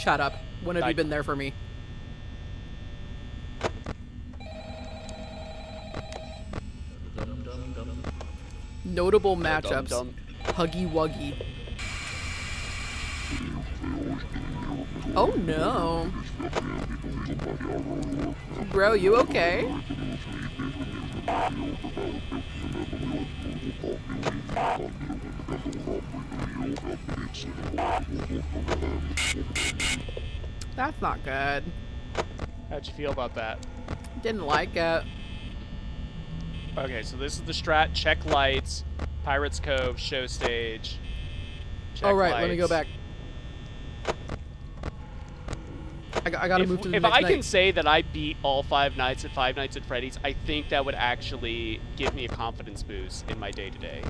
Shut up. When have you been there for me? Notable matchups. Huggy Wuggy. Oh no. Bro, you okay? That's not good. How'd you feel about that? Didn't like it. Okay, so this is the strat. Check lights. Pirates Cove, show stage. Check All right, lights. let me go back. I gotta move to the If next I night. can say that I beat all 5 nights at Five Nights at Freddy's, I think that would actually give me a confidence boost in my day-to-day.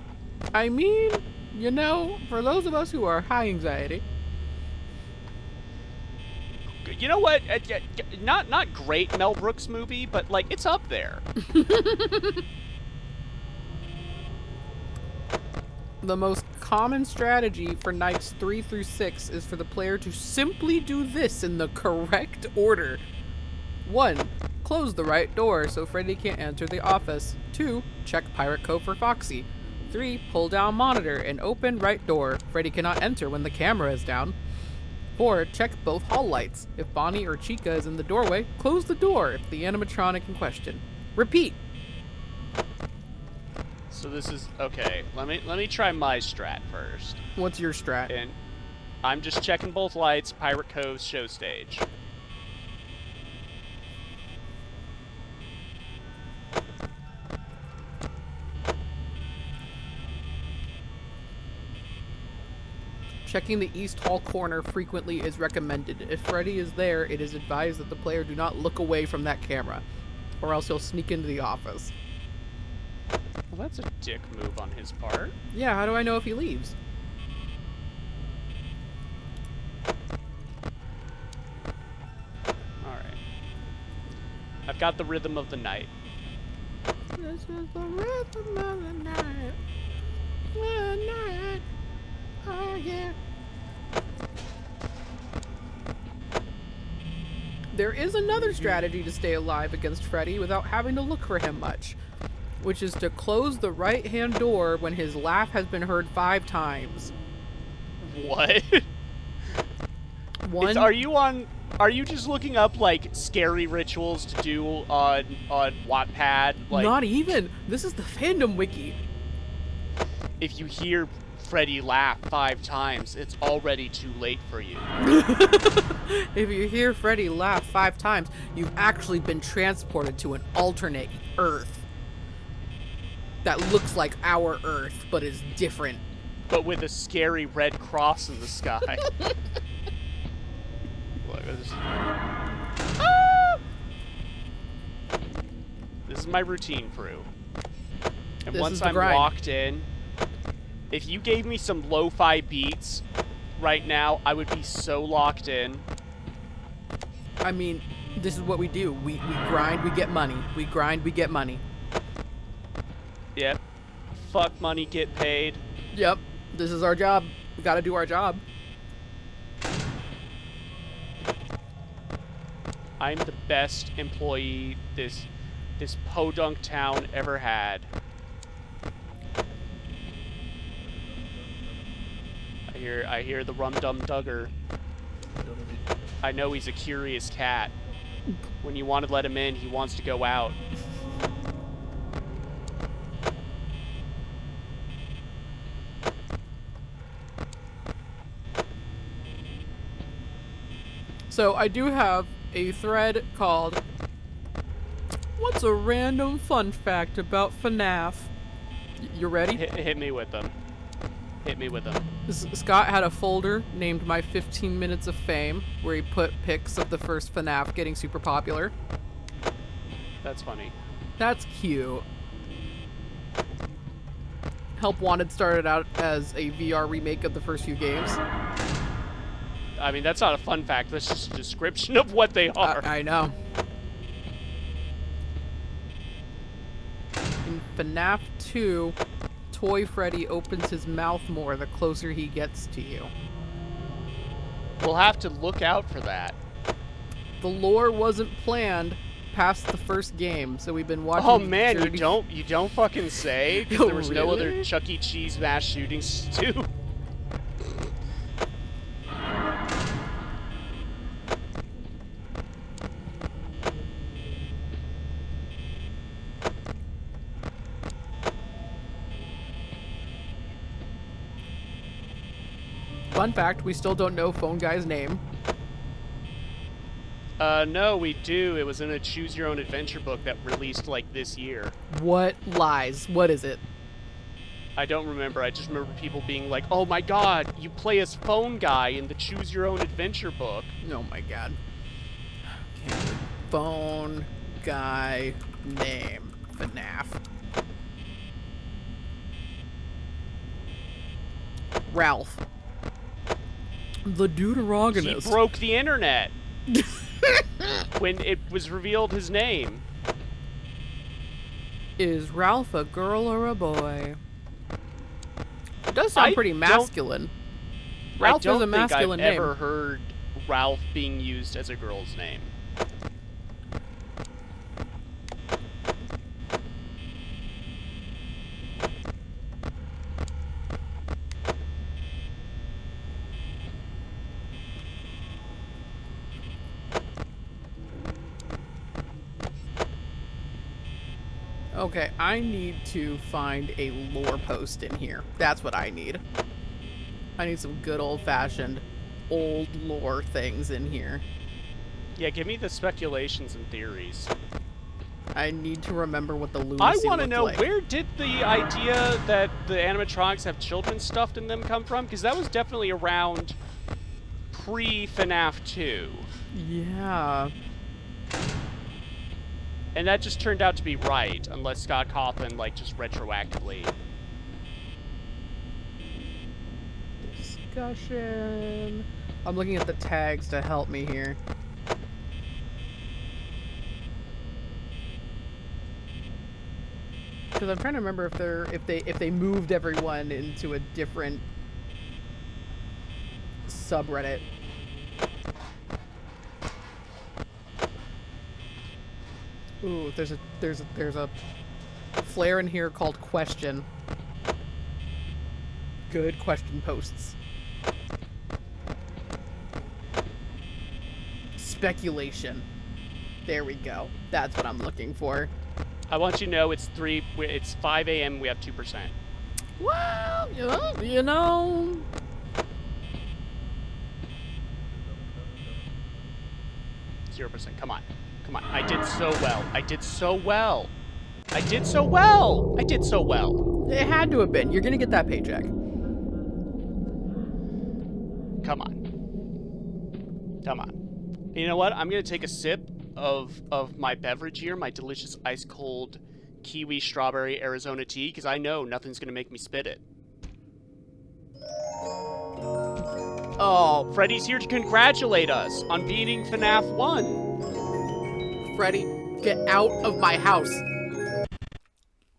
I mean, you know, for those of us who are high anxiety. You know what? Not great Mel Brooks movie, but like it's up there. The most common strategy for nights 3 through 6 is for the player to simply do this in the correct order. 1. Close the right door so Freddy can't enter the office. 2. Check Pirate Cove for Foxy. 3. Pull down monitor and open right door. Freddy cannot enter when the camera is down. 4. Check both hall lights. If Bonnie or Chica is in the doorway, close the door if the animatronic in question. Repeat. So this is okay. Let me try my strat first. What's your strat? And I'm just checking both lights. Pirate Cove show stage. Checking the East Hall corner frequently is recommended. If Freddy is there, it is advised that the player do not look away from that camera, or else he'll sneak into the office. Well, that's a dick move on his part. Yeah, how do I know if he leaves? Alright. I've got the rhythm of the night. This is the rhythm of the night. The night. Oh, yeah. There is another strategy to stay alive against Freddy without having to look for him much, which is to close the right-hand door when his laugh has been heard 5 times. What? One. Are you just looking up like scary rituals to do on Wattpad? Like, Not even. This is the fandom wiki. if you hear Freddy laugh 5 times, it's already too late for you. If you hear Freddy laugh 5 times, you've actually been transported to an alternate Earth that looks like our Earth, but is different. But with a scary red cross in the sky. Look, this is my routine crew. And This is once the I'm grind. locked in, if you gave me some lo-fi beats right now, I would be so locked in. I mean, this is what we do. We grind, we get money. We grind, we get money. Yep. Fuck money, get paid. Yep. This is our job. We gotta do our job. I'm the best employee this podunk town ever had. I hear the rum-dum dugger. I know he's a curious cat. When you want to let him in, he wants to go out. So I do have a thread called "What's a random fun fact about FNAF?" You ready? Hit me with them. Hit me with them. Scott had a folder named My 15 Minutes of Fame, where he put pics of the first FNAF getting super popular. That's funny. That's cute. Help Wanted started out as a VR remake of the first few games. I mean, that's not a fun fact. That's just a description of what they are. I know. In FNAF 2, Toy Freddy opens his mouth more the closer he gets to you. We'll have to look out for that. The lore wasn't planned past the first game, so we've been watching. Oh man, you don't fucking say, because there was no other Really? Chuck E. Cheese mass shootings too. Fun fact, we still don't know Phone Guy's name. No, we do. It was in a Choose Your Own Adventure book that released, like, this year. What lies? What is it? I don't remember. I just remember people being like, oh my god, you play as Phone Guy in the Choose Your Own Adventure book. Oh my god. Okay. Phone Guy name. FNAF. Ralph. The Deuterogonist. He broke the internet when it was revealed his name. Is Ralph a girl or a boy? It does sound pretty masculine. Ralph is a masculine name. I don't think I've ever heard Ralph being used as a girl's name. Okay, I need to find a lore post in here. That's what I need. I need some good old-fashioned old lore things in here. Yeah, give me the speculations and theories. I need to remember what the lunacy I want to looked know, like. where did the idea that the animatronics have children stuffed in them come from? Because that was definitely around pre-FNAF 2. Yeah. And that just turned out to be right, unless Scott Cawthon, like, just retroactively. Discussion. I'm looking at the tags to help me here. Because I'm trying to remember if they moved everyone into a different subreddit. Ooh, there's a flare in here called question. Good question posts. Speculation. There we go. That's what I'm looking for. I want you to know it's 5 a.m. We have 2%. Well, you know. 0%. Come on. Come on. I did so well. I did so well. I did so well. I did so well. It had to have been. You're gonna get that paycheck. Come on. Come on. You know what? I'm gonna take a sip of my beverage here, my delicious ice cold kiwi strawberry Arizona tea, because I know nothing's gonna make me spit it. Oh, Freddy's here to congratulate us on beating FNAF 1. Freddy, get out of my house.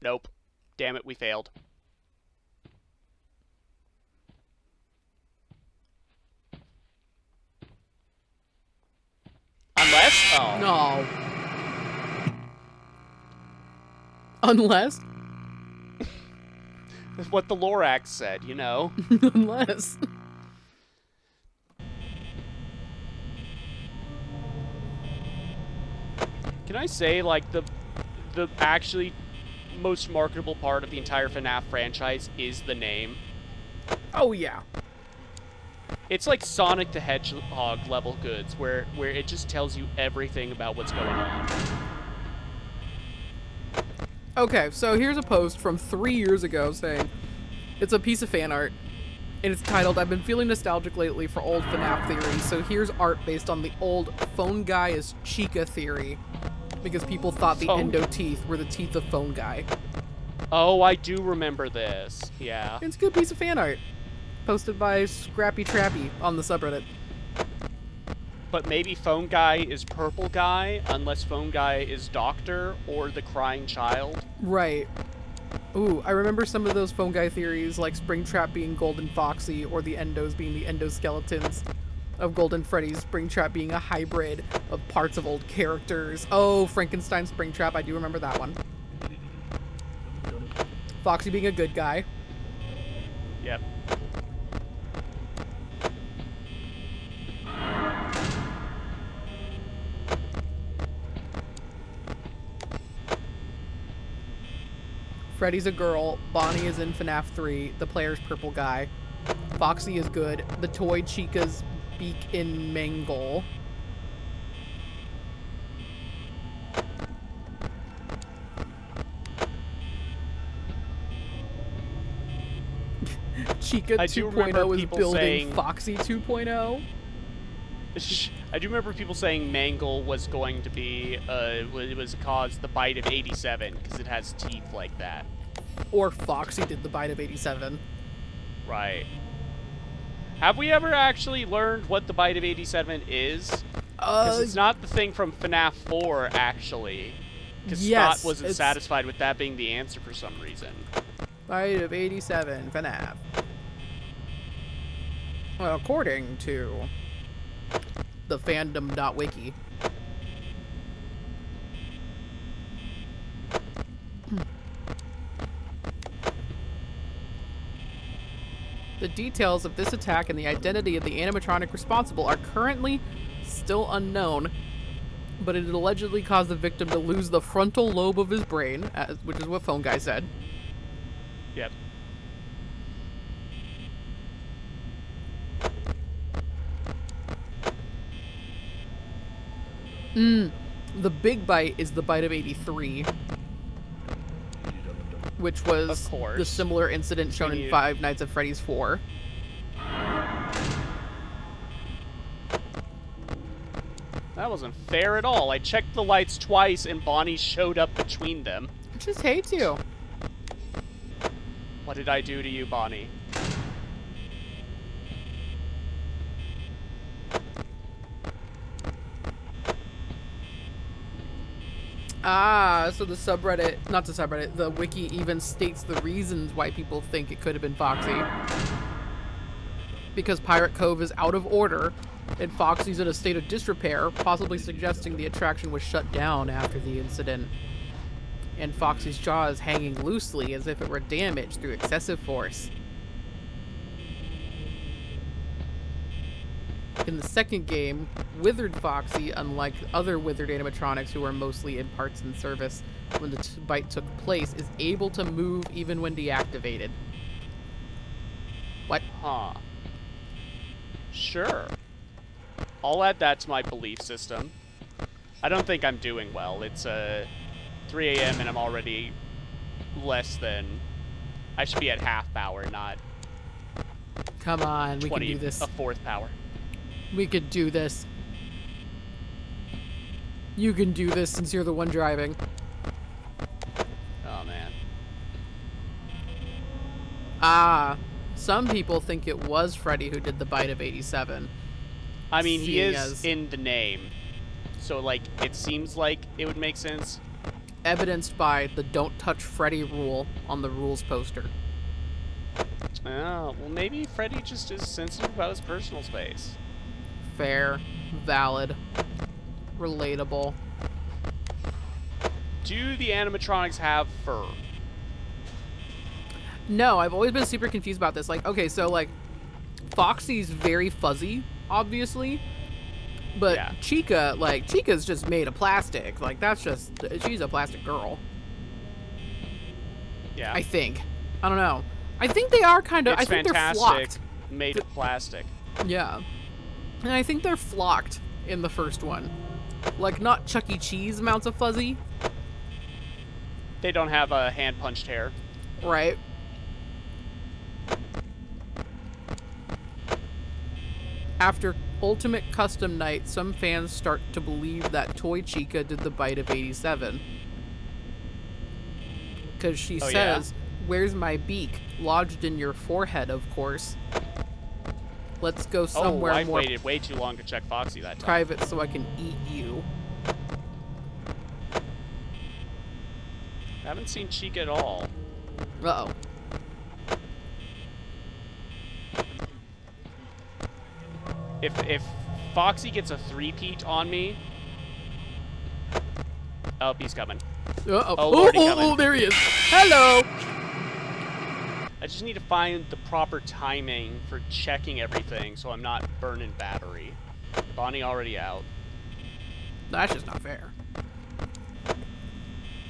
Nope. Damn it, we failed. Unless? Oh. No. Unless? That's what the Lorax said, you know. Unless. Can I say, like, the actually most marketable part of the entire FNAF franchise is the name? Oh, yeah. It's like Sonic the Hedgehog level goods, where it just tells you everything about what's going on. Okay, so here's a post from 3 years ago saying, it's a piece of fan art, and it's titled, I've been feeling nostalgic lately for old FNAF theories, so here's art based on the old Phone Guy is Chica theory, because people thought the endo teeth were the teeth of Phone Guy. Oh, I do remember this. Yeah. It's a good piece of fan art, posted by Scrappy Trappy on the subreddit. But maybe Phone Guy is Purple Guy, unless Phone Guy is Doctor or the Crying Child. Right. Ooh, I remember some of those Phone Guy theories, like Springtrap being Golden Foxy, or the Endos being the Endoskeletons. of Golden Freddy's Springtrap being a hybrid of parts of old characters. Oh, Frankenstein Springtrap, I do remember that one. Foxy being a good guy. Yep. Freddy's a girl. Bonnie is in FNAF 3. The player's purple guy. Foxy is good. The toy Chica's beak in Mangle. Chica 2.0 is building saying, Foxy 2.0. I do remember people saying Mangle was going to be, it was caused the bite of 87 because it has teeth like that. Or Foxy did the bite of 87. Right. Have we ever actually learned what the bite of 87 is? Because it's not the thing from FNAF 4, actually. Because yes, Scott wasn't satisfied with that being the answer for some reason. Bite of 87, FNAF. Well, according to the fandom.wiki. The details of this attack and the identity of the animatronic responsible are currently still unknown, but it allegedly caused the victim to lose the frontal lobe of his brain, which is what Phone Guy said. Yep. The big bite is the bite of 83, which was the similar incident shown in Five Nights at Freddy's 4. That wasn't fair at all. I checked the lights twice and Bonnie showed up between them. It just hates you. What did I do to you, Bonnie? Ah, so the subreddit, not the subreddit, the wiki even states the reasons why people think it could have been Foxy. Because Pirate Cove is out of order, and Foxy's in a state of disrepair, possibly suggesting the attraction was shut down after the incident. And Foxy's jaw is hanging loosely as if it were damaged through excessive force. In the second game, Withered Foxy, unlike other withered animatronics who are mostly in parts and service when the bite took place, is able to move even when deactivated. What? Huh. Sure. I'll add that to my belief system. I don't think I'm doing well. It's 3 a.m. and I'm already less than... I should be at half power, not... Come on, we can do this. A fourth power. We could do this. You can do this since you're the one driving. Oh, man. Ah, some people think it was Freddy who did the bite of 87. I mean, he is in the name. So, like, it seems like it would make sense. Evidenced by the Don't Touch Freddy rule on the rules poster. Oh, well, maybe Freddy just is sensitive about his personal space. Fair, valid, relatable. Do the animatronics have fur? No, I've always been super confused about this. Like, okay, so, like, Foxy's very fuzzy, obviously. But yeah. Chica's just made of plastic. Like, that's just, she's a plastic girl. Yeah. I think. I don't know. I think they are kind of, I think they're flocked. Made of plastic. Yeah. And I think they're flocked in the first one. Like, not Chuck E. Cheese amounts of fuzzy. They don't have a hand-punched hair. Right. After Ultimate Custom Night, some fans start to believe that Toy Chica did the bite of 87. Because she says, "Where's my beak? Lodged in your forehead, of course. Let's go somewhere I more waited way too long to check Foxy that time. private so I can eat you." I haven't seen Chica at all. Uh-oh. If Foxy gets a three-peat on me... Oh, he's coming. Uh-oh. Oh, Lordy coming. Oh, there he is. Hello! I just need to find the proper timing for checking everything so I'm not burning battery. Bonnie already out. That's just not fair.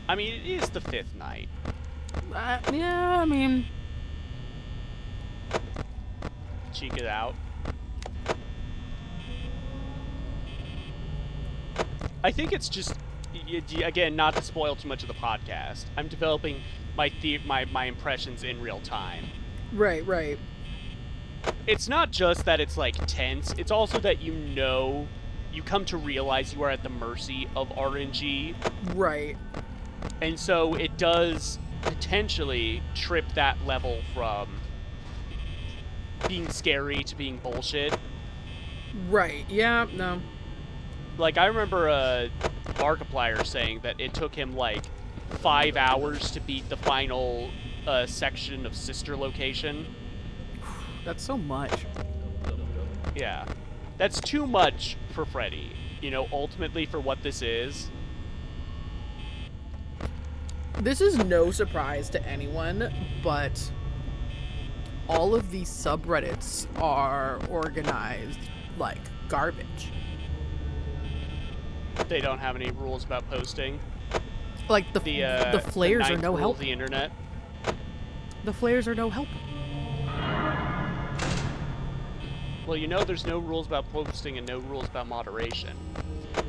I mean, it is the 5th night. Yeah, I mean... Cheek it out. I think it's just, again, not to spoil too much of the podcast. I'm developing my impressions in real time. Right, right. It's not just that it's, like, tense. It's also that you come to realize you are at the mercy of RNG. Right. And so it does potentially trip that level from being scary to being bullshit. Right, yeah, no. Like, I remember Markiplier saying that it took him, like, 5 hours to beat the final section of Sister Location. That's so much. Yeah. That's too much for Freddy. You know, ultimately for what this is. This is no surprise to anyone, but all of these subreddits are organized like garbage. They don't have any rules about posting. Like the flares are no rule help. of the internet. The flares are no help. Well, you know there's no rules about posting and no rules about moderation.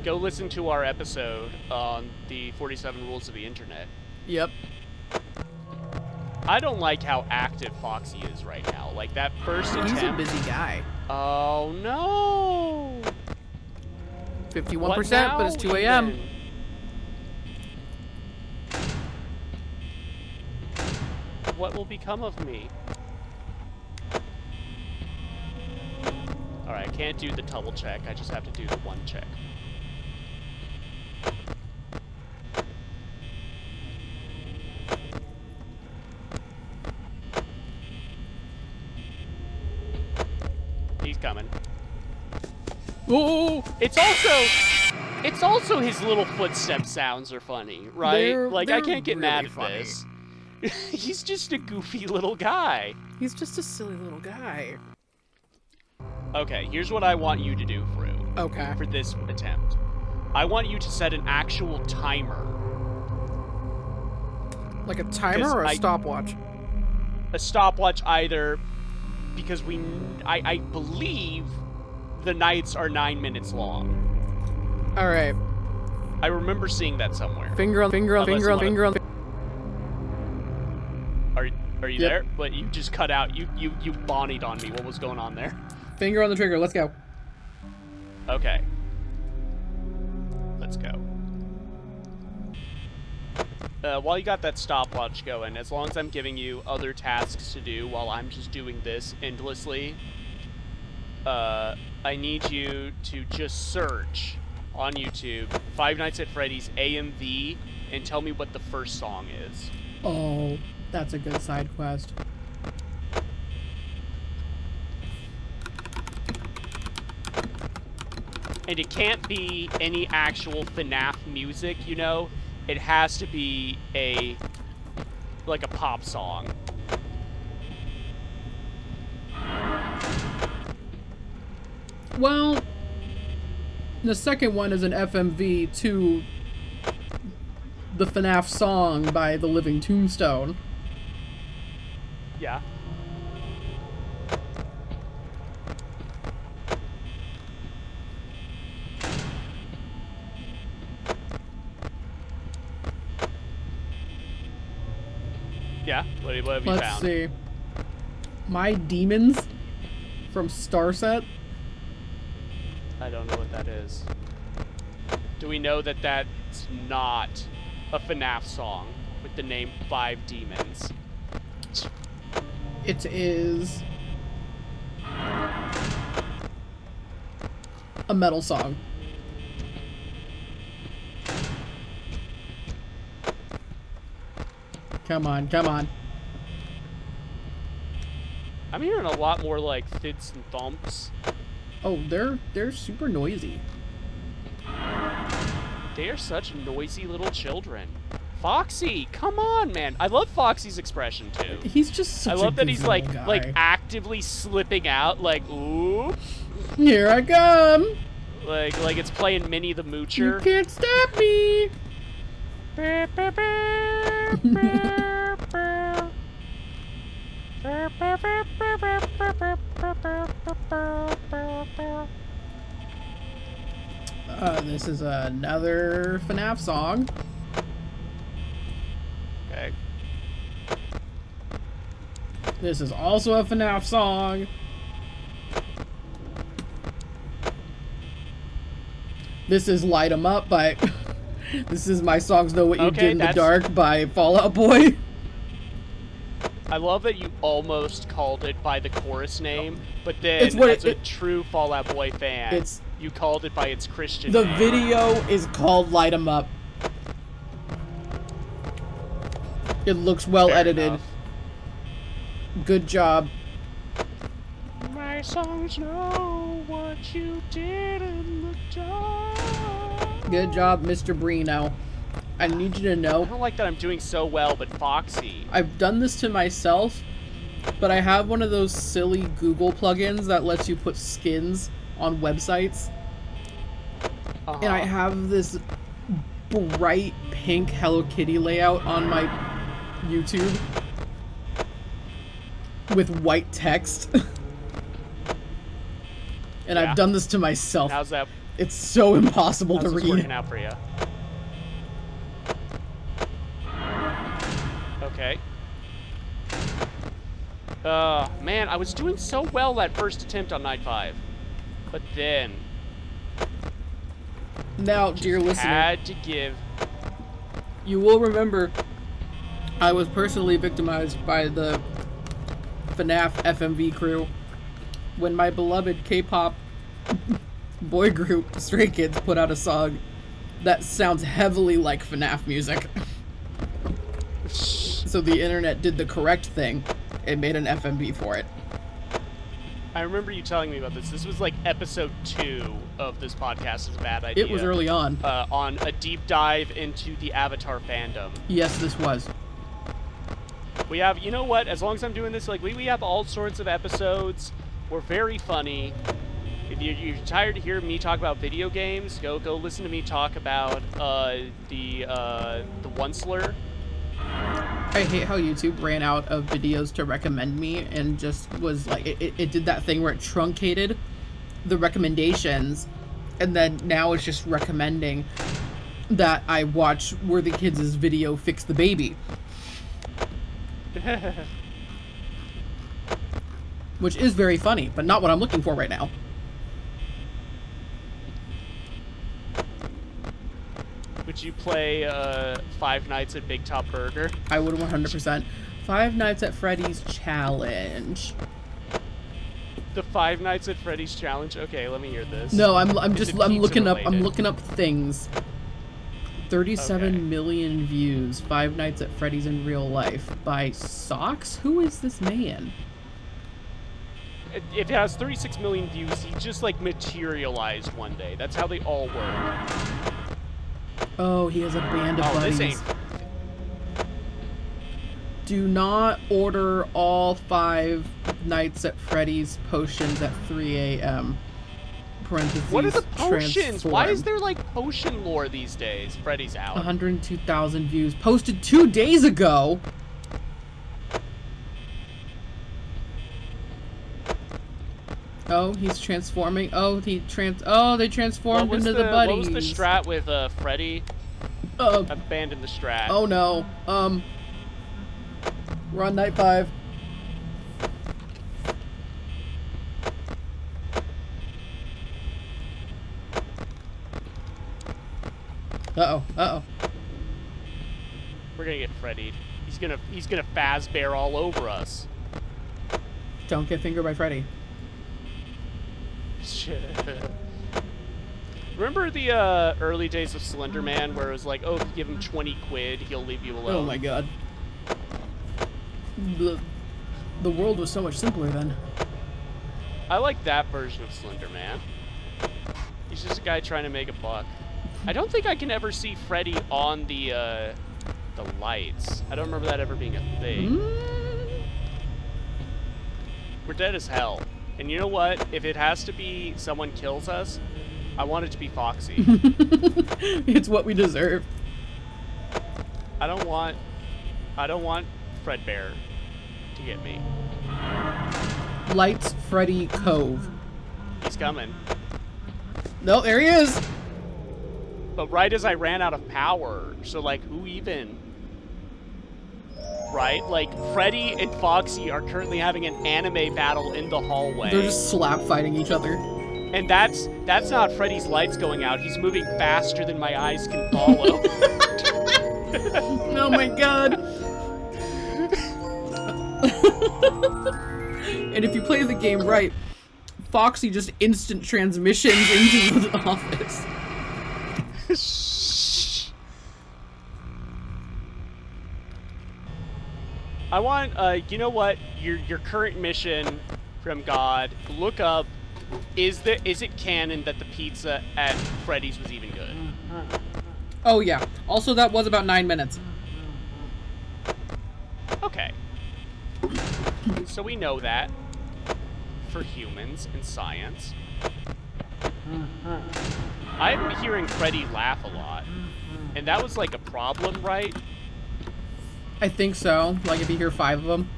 Go listen to our episode on the 47 rules of the internet. Yep. I don't like how active Foxy is right now. Like, that first attempt... He's a busy guy. Oh, no! 51%, but it's 2 a.m. Even? What will become of me? Alright, I can't do the double check. I just have to do the one check. He's coming. Oh! It's also his little footstep sounds are funny, right? Like, I can't get really mad at funny. this. He's just a goofy little guy. He's just a silly little guy. Okay, here's what I want you to do, Fru. Okay. For this attempt. I want you to set an actual timer. Like a timer or a stopwatch? A stopwatch either, because I believe the nights are 9 minutes long. Alright. I remember seeing that somewhere. Finger on. Are you there? But you just cut out. You bonnied on me. What was going on there? Finger on the trigger. Let's go. Okay. Let's go. While you got that stopwatch going, as long as I'm giving you other tasks to do while I'm just doing this endlessly, I need you to just search on YouTube Five Nights at Freddy's AMV and tell me what the first song is. Oh, that's a good side quest. And it can't be any actual FNAF music, you know? It has to be like a pop song. Well, the second one is an FMV to the FNAF song by The Living Tombstone. Yeah. Yeah, what have you found? Let's see. My Demons from Starset. I don't know what that is. Do we know that that's not a FNAF song with the name Five Demons? It is a metal song. Come on, come on. I'm hearing a lot more like fids and thumps. Oh, they're super noisy. They are such noisy little children. Foxy, come on, man. I love Foxy's expression too. He's just such I love a that goofy he's like little guy. actively slipping out, like ooh, Here I come. like it's playing Minnie the Moocher. You can't stop me. This is another FNAF song. Okay. This is also a FNAF song. This is Light 'Em Up by... This is My Songs Know What You Did in the Dark by Fall Out Boy. I love that you almost called it by the chorus name, but then as a true Fall Out Boy fan, you called it by its Christian name. The video is called Light 'Em Up. It looks well edited. Enough. Good job. My songs know what you did in the dark. Good job, Mr. Brino. I need you to know. I don't like that I'm doing so well, but Foxy. I've done this to myself, but I have one of those silly Google plugins that lets you put skins on websites. And I have this bright pink Hello Kitty layout on my YouTube with white text. And I've done this to myself. How's that? It's so impossible to read. How's this working out for you? Okay. Man, I was doing so well that first attempt on night 5. But then... Now, dear listener, had to give... You will remember I was personally victimized by the FNAF FMV crew when my beloved K-pop boy group, Stray Kids, put out a song that sounds heavily like FNAF music. So the internet did the correct thing and made an FMV for it. I remember you telling me about this. This was like episode 2 of this podcast is a bad idea. It was early on. On a deep dive into the Avatar fandom. Yes, this was. We have, you know what, as long as I'm doing this, like, we have all sorts of episodes. We're very funny. If you're tired of hearing me talk about video games, go listen to me talk about the One Slur. I hate how YouTube ran out of videos to recommend me and just was like, it did that thing where it truncated the recommendations, and then now it's just recommending that I watch Worthy Kids' video Fix the Baby. Which is very funny, but not what I'm looking for right now. Would you play Five Nights at Big Top Burger? I would 100%. Five Nights at Freddy's Challenge. The Five Nights at Freddy's Challenge? Okay, let me hear this. No, I'm looking up things. 37 million views. Five Nights at Freddy's in Real Life by Socks? Who is this man? If it has 36 million views, he just like materialized one day. That's how they all work. Oh, he has a band of buddies. This ain't... Do not order all Five Nights at Freddy's potions at 3 a.m. Parentheses, what are the potions? transform. Why is there like potion lore these days? Freddy's out. 102,000 views. Posted 2 days ago. Oh, he's transforming. Oh, they transformed into the buddies. What was the strat with Freddy? I've abandoned the strat. Oh no. We're on night 5. Uh-oh. We're gonna get Freddied. He's gonna Fazbear all over us. Don't get fingered by Freddy. Remember the early days of Slender Man where it was like, oh, if you give him 20 quid, he'll leave you alone? Oh my god. The world was so much simpler then. I like that version of Slender Man. He's just a guy trying to make a buck. I don't think I can ever see Freddy on the lights. I don't remember that ever being a thing. We're dead as hell. And you know what? If it has to be someone kills us, I want it to be Foxy. It's what we deserve. I don't want Fredbear to get me. Lights Freddy Cove. He's coming. No, there he is. But right as I ran out of power, so like who even? Right? Like Freddy and Foxy are currently having an anime battle in the hallway. They're just slap fighting each other. And that's not Freddy's lights going out. He's moving faster than my eyes can follow. Oh my god. And if you play the game right, Foxy just instant transmissions into the office. I want, you know what? Your current mission from God. Look up. Is it canon that the pizza at Freddy's was even good? Oh yeah. Also, that was about 9 minutes. Okay. So we know that for humans and science. I'm hearing Freddy laugh a lot. And that was like a problem, right? I think so. Like if you hear 5 of them.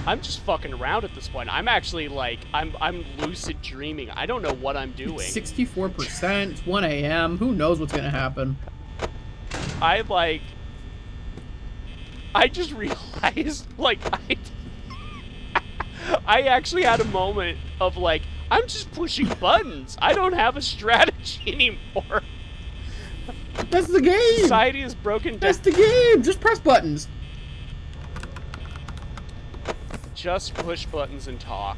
I'm just fucking around at this point. I'm actually like, I'm lucid dreaming. I don't know what I'm doing. 64%. It's 1 a.m. Who knows what's gonna happen? I just realized, like, I actually had a moment of like, I'm just pushing buttons. I don't have a strategy anymore. That's the game. Society is broken down. That's the game. Just press buttons. Just push buttons and talk.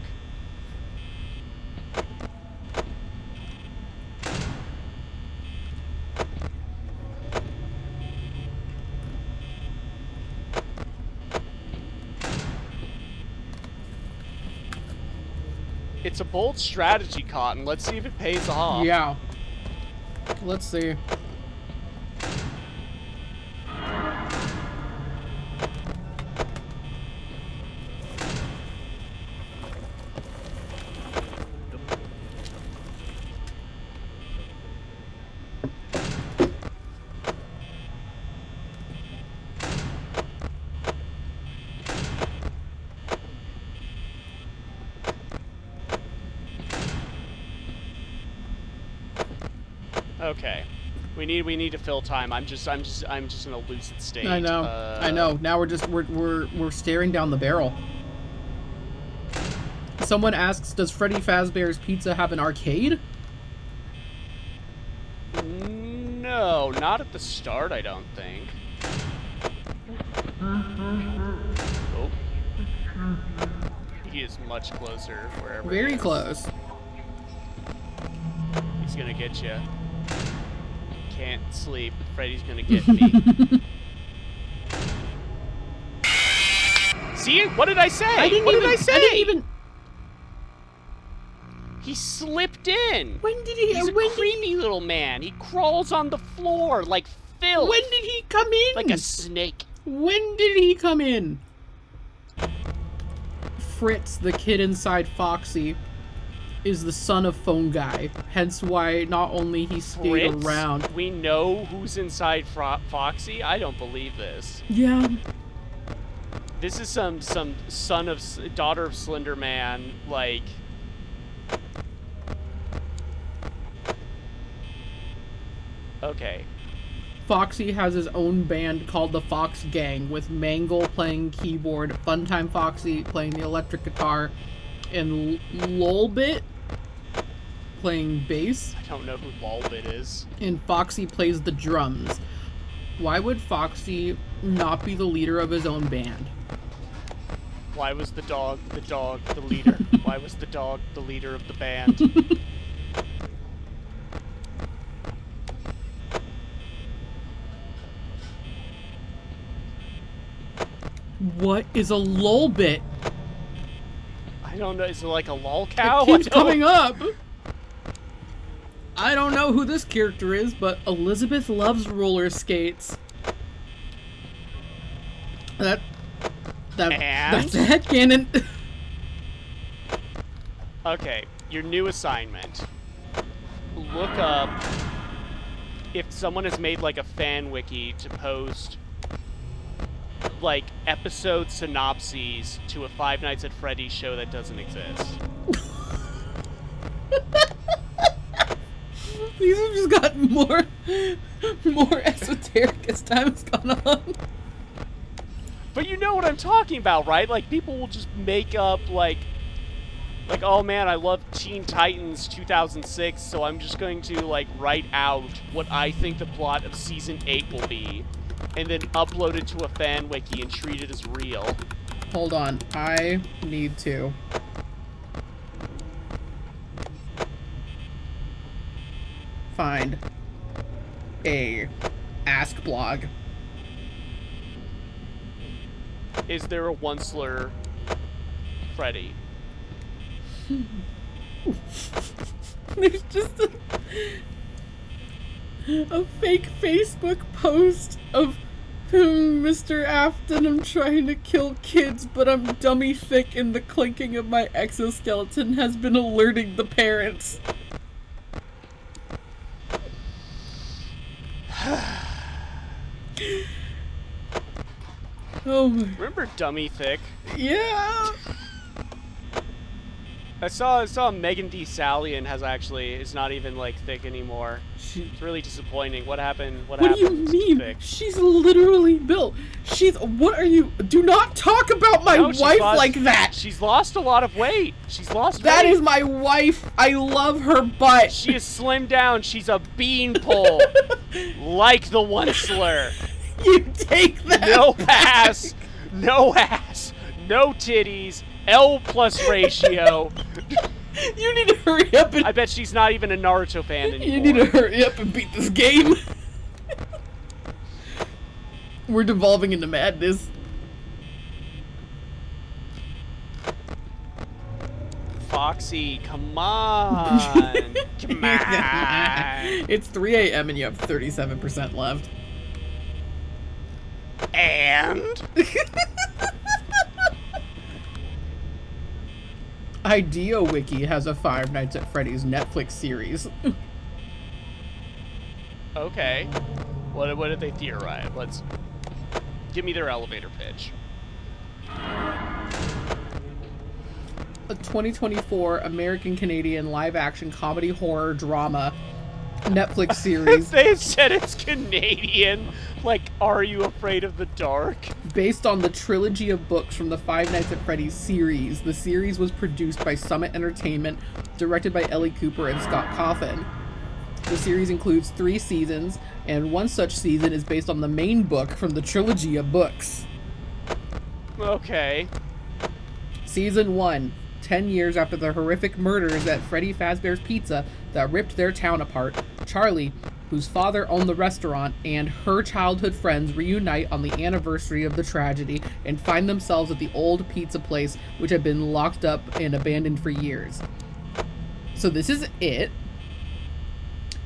It's a bold strategy, Cotton. Let's see if it pays off. Yeah. Let's see. Okay. We need to fill time. I'm just in a lucid state. I know. I know. Now we're staring down the barrel. Someone asks, does Freddy Fazbear's Pizza have an arcade? No, not at the start, I don't think. Oh. He is much closer wherever he Very is. close. He's gonna get you. Can't sleep. Freddy's gonna get me. See? What did I say? I didn't even. He slipped in. When did he? He's a creepy little man. He crawls on the floor like filth. When did he come in? Like a snake. When did he come in? Fritz, the kid inside Foxy, is the son of Phone Guy. Hence why not only he stayed Fritz? around. We know who's inside Foxy? I don't believe this. Yeah. This is some daughter of Slender Man, like... Okay. Foxy has his own band called the Fox Gang, with Mangle playing keyboard, Funtime Foxy playing the electric guitar, and Lolbit playing bass. I don't know who Lolbit is. And Foxy plays the drums. Why would Foxy not be the leader of his own band? Why was the dog the leader? Why was the dog the leader of the band? What is a lol bit? I don't know. Is it like a lol cow? It keeps coming up. I don't know who this character is, but Elizabeth loves roller skates. That's a headcanon. Okay, your new assignment. Look up if someone has made like a fan wiki to post like episode synopses to a Five Nights at Freddy's show that doesn't exist. These have just gotten more esoteric as time has gone on. But you know what I'm talking about, right? Like, people will just make up, like, oh man, I love Teen Titans 2006, so I'm just going to, like, write out what I think the plot of Season 8 will be, and then upload it to a fan wiki and treat it as real. Hold on, I need to. Find a Ask blog. Is there a Onceler Freddy? There's just a fake Facebook post of Mr. Afton, I'm trying to kill kids, but I'm dummy thick and the clinking of my exoskeleton has been alerting the parents. Oh my. Remember Dummy Thick? Yeah. I saw Megan Thee Stallion is not even like thick anymore. It's really disappointing. What happened? What do you mean? Thick? She's literally built. What are you? Do not talk about my wife like that. She's lost a lot of weight. She's lost weight. That is my wife. I love her butt. She is slimmed down. She's a beanpole. Like the Onceler. You take that. No ass. No ass. No titties. L+ ratio. You need to hurry up and... I bet she's not even a Naruto fan anymore. You need to hurry up and beat this game. We're devolving into madness. Foxy, come on. Come on. It's 3 a.m. and you have 37% left. And? IdeaWiki has a Five Nights at Freddy's Netflix series. Okay. What did they theorize? Give me their elevator pitch. A 2024 American-Canadian live-action comedy horror drama Netflix series. They said it's Canadian. Like, Are You Afraid of the Dark? Based on the trilogy of books from the Five Nights at Freddy's series, the series was produced by Summit Entertainment, directed by Ellie Cooper and Scott Cawthon. The series includes 3 seasons, and one such season is based on the main book from the trilogy of books. Okay. Season 1. 10 years after the horrific murders at Freddy Fazbear's Pizza that ripped their town apart, Charlie, whose father owned the restaurant, and her childhood friends reunite on the anniversary of the tragedy and find themselves at the old pizza place, which had been locked up and abandoned for years. So this is it.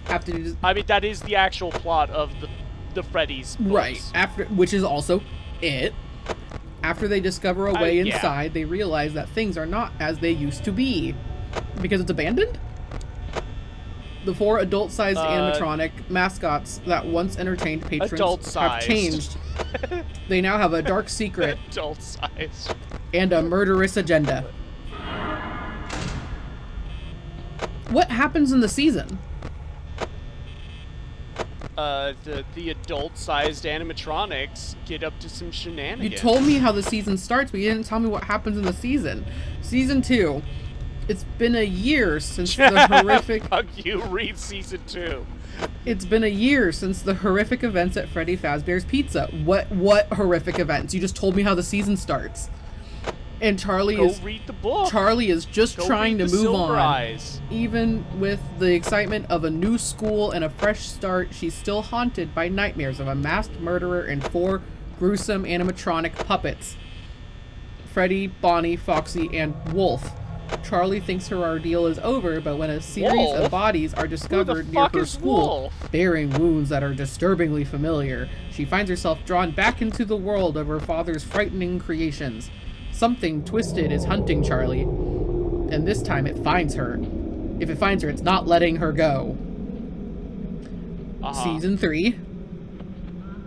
I mean, that is the actual plot of the Freddy's books. Right. Which is also it. After they discover a way inside, they realize that things are not as they used to be. Because it's abandoned? The 4 adult-sized animatronic mascots that once entertained patrons have changed. They now have a dark secret. Adult-sized. And a murderous agenda. What happens in the season? The adult-sized animatronics get up to some shenanigans. You told me how the season starts, but you didn't tell me what happens in the season. Season 2. It's been a year since the horrific... Fuck you, read Season 2. It's been a year since the horrific events at Freddy Fazbear's Pizza. What horrific events? You just told me how the season starts. And Charlie read the book. Charlie is just trying to move on. Eyes. Even with the excitement of a new school and a fresh start, she's still haunted by nightmares of a masked murderer and 4 gruesome animatronic puppets. Freddy, Bonnie, Foxy, and Wolf. Charlie thinks her ordeal is over, but when a series of bodies are discovered near her school, bearing wounds that are disturbingly familiar, she finds herself drawn back into the world of her father's frightening creations. Something twisted is hunting Charlie, and this time it finds her. If it finds her, it's not letting her go. Season 3.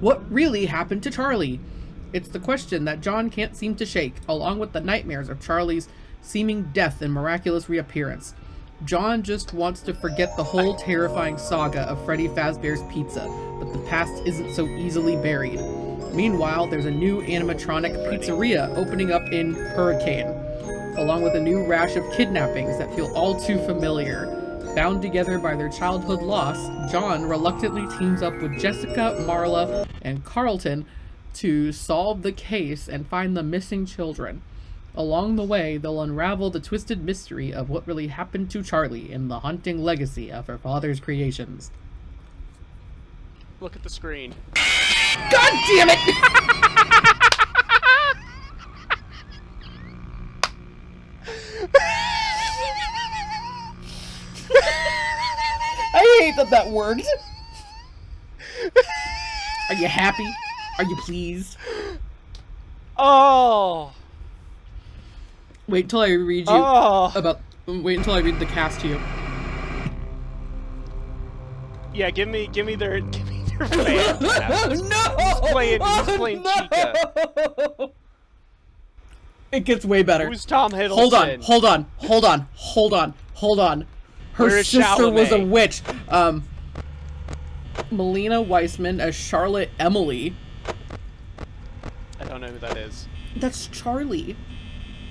What really happened to Charlie? It's the question that John can't seem to shake, along with the nightmares of Charlie's seeming death and miraculous reappearance. John just wants to forget the whole terrifying saga of Freddy Fazbear's Pizza, but the past isn't so easily buried. Meanwhile, there's a new animatronic pizzeria opening up in Hurricane, along with a new rash of kidnappings that feel all too familiar. Bound together by their childhood loss, John reluctantly teams up with Jessica, Marla, and Carlton to solve the case and find the missing children. Along the way, they'll unravel the twisted mystery of what really happened to Charlie in the haunting legacy of her father's creations. Look at the screen. God damn it! I hate that worked. Are you happy? Are you pleased? Oh! Wait until I read you wait until I read the cast to you. Yeah, give me their fans. No! He's playing Chica. It gets way better. Who's Tom Hiddleston? Hold on. Her Where's sister was a Chalamet? witch. Melina Weissman as Charlotte Emily. I don't know who that is. That's Charlie.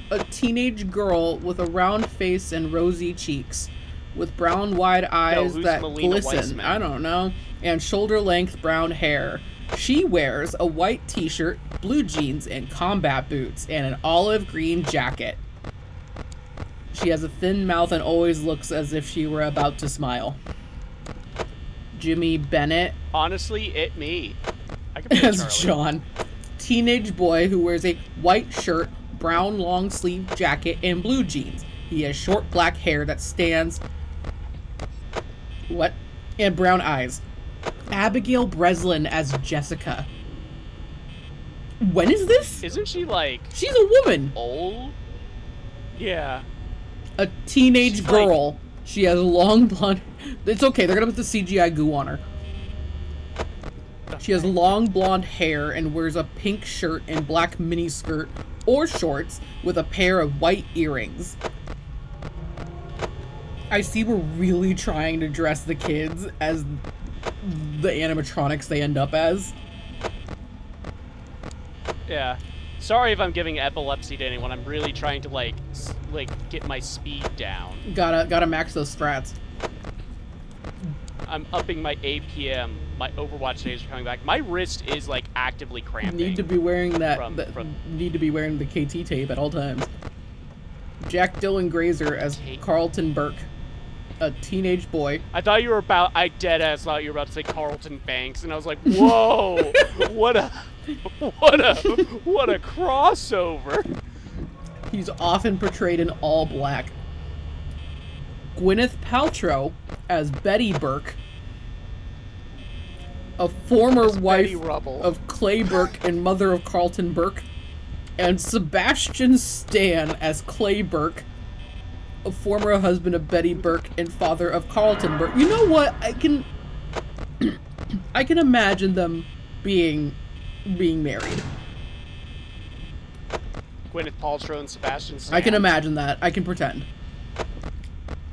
A teenage girl with a round face and rosy cheeks, with brown wide eyes who's that Melina glisten. Weissman? I don't know. And shoulder-length brown hair. She wears a white t-shirt, blue jeans, and combat boots, and an olive green jacket. She has a thin mouth and always looks as if she were about to smile. Jimmy Bennett Honestly, me. I could be as Charlie. John. Teenage boy who wears a white shirt, brown long sleeve jacket, and blue jeans. He has short black hair that stands... What? And brown eyes. Abigail Breslin as Jessica. When is this? Isn't she like She's a woman. old? Yeah. A teenage She's girl. She has long blonde... It's okay, they're gonna put the CGI goo on her. She has long blonde hair and wears a pink shirt and black miniskirt or shorts with a pair of white earrings. I see we're really trying to dress the kids as the animatronics they end up as. Yeah. Sorry if I'm giving epilepsy to anyone. I'm really trying to like get my speed down. Gotta max those strats. I'm upping my APM. My Overwatch days are coming back. My wrist is like actively cramping. Need to be wearing need to be wearing the KT tape at all times. Jack Dylan Grazer as Carlton Burke, a teenage boy. I thought you were about. I deadass thought you were about to say Carlton Banks, and I was like, whoa, what a crossover. He's often portrayed in all black. Gwyneth Paltrow as Betty Burke, a former wife of Clay Burke and mother of Carlton Burke, and Sebastian Stan as Clay Burke, a former husband of Betty Burke and father of Carlton Burke. You know what? I can imagine them being married. Gwyneth Paltrow and Sebastian Stan. I can imagine that. I can pretend.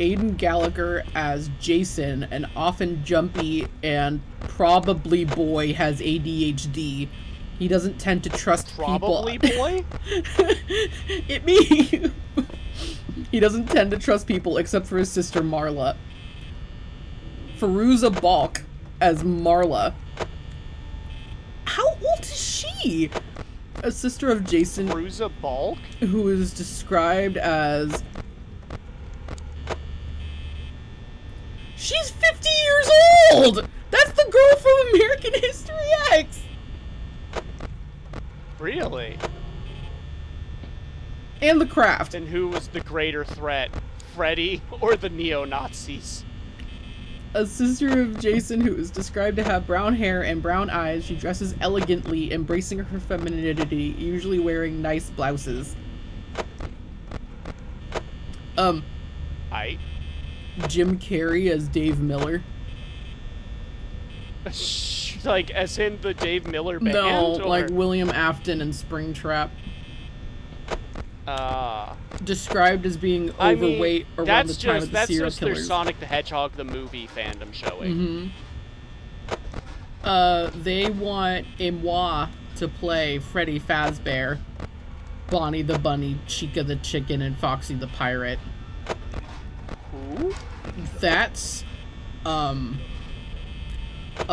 Aidan Gallagher as Jason, an often jumpy and probably boy has ADHD. He doesn't tend to trust Probably people. boy? He doesn't tend to trust people except for his sister Marla. Firuza Balk as Marla. How old is she? A sister of Jason. Firuza Balk? Who is described as... She's 50 years old! That's the girl from American History X! Really? And the craft. Then who was the greater threat, Freddy or the neo-Nazis? A sister of Jason who is described to have brown hair and brown eyes. She dresses elegantly, embracing her femininity, usually wearing nice blouses. Jim Carrey as Dave Miller. Like, as in the Dave Miller band? No, or? like William Afton in Springtrap. Described as being overweight around the time of the serial That's just killers. their Sonic the Hedgehog the movie fandom showing. They want Emois to play Freddy Fazbear, Bonnie the Bunny, Chica the Chicken, and Foxy the Pirate. Who? That's, a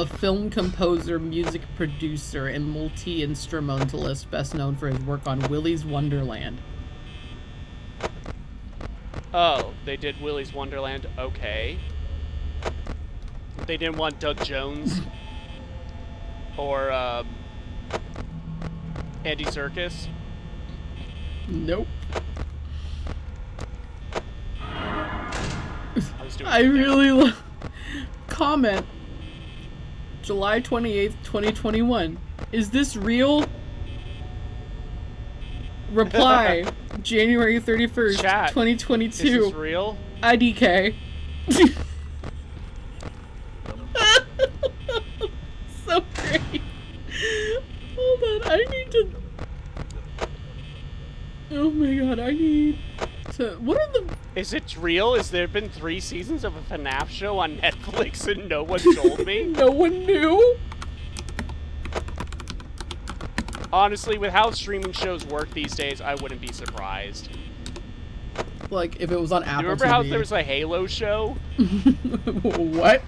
film composer, music producer, and multi-instrumentalist best known for his work on Willy's Wonderland. Oh, they did Willy's Wonderland? Okay. They didn't want Doug Jones? Or, Andy Serkis? Nope. I really love... Comment. July 28th, 2021. Is this real? Reply. January 31st, Chat. 2022. Is this real? IDK. So great. Hold on, I need to... Oh my god, I need to... What are the... Is it real? Has there been 3 seasons of a FNAF show on Netflix and no one told me? No one knew? Honestly, with how streaming shows work these days, I wouldn't be surprised. Like, if it was on Apple You remember TV. how there was a Halo show? What?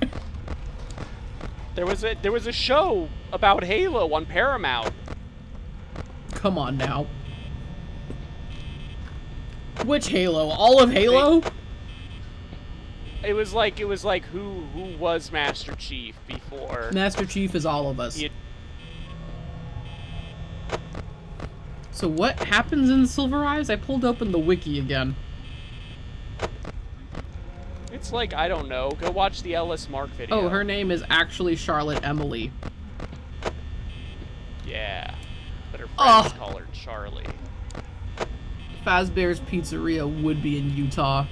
There was a show about Halo on Paramount. Come on now. Which Halo? All of Halo? It was like who was Master Chief before? Master Chief is all of us. So what happens in Silver Eyes? I pulled open the wiki again. It's like, I don't know. Go watch the Ellis Mark video. Oh, her name is actually Charlotte Emily. Yeah. But her friends call her Charlie. Fazbear's Pizzeria would be in Utah.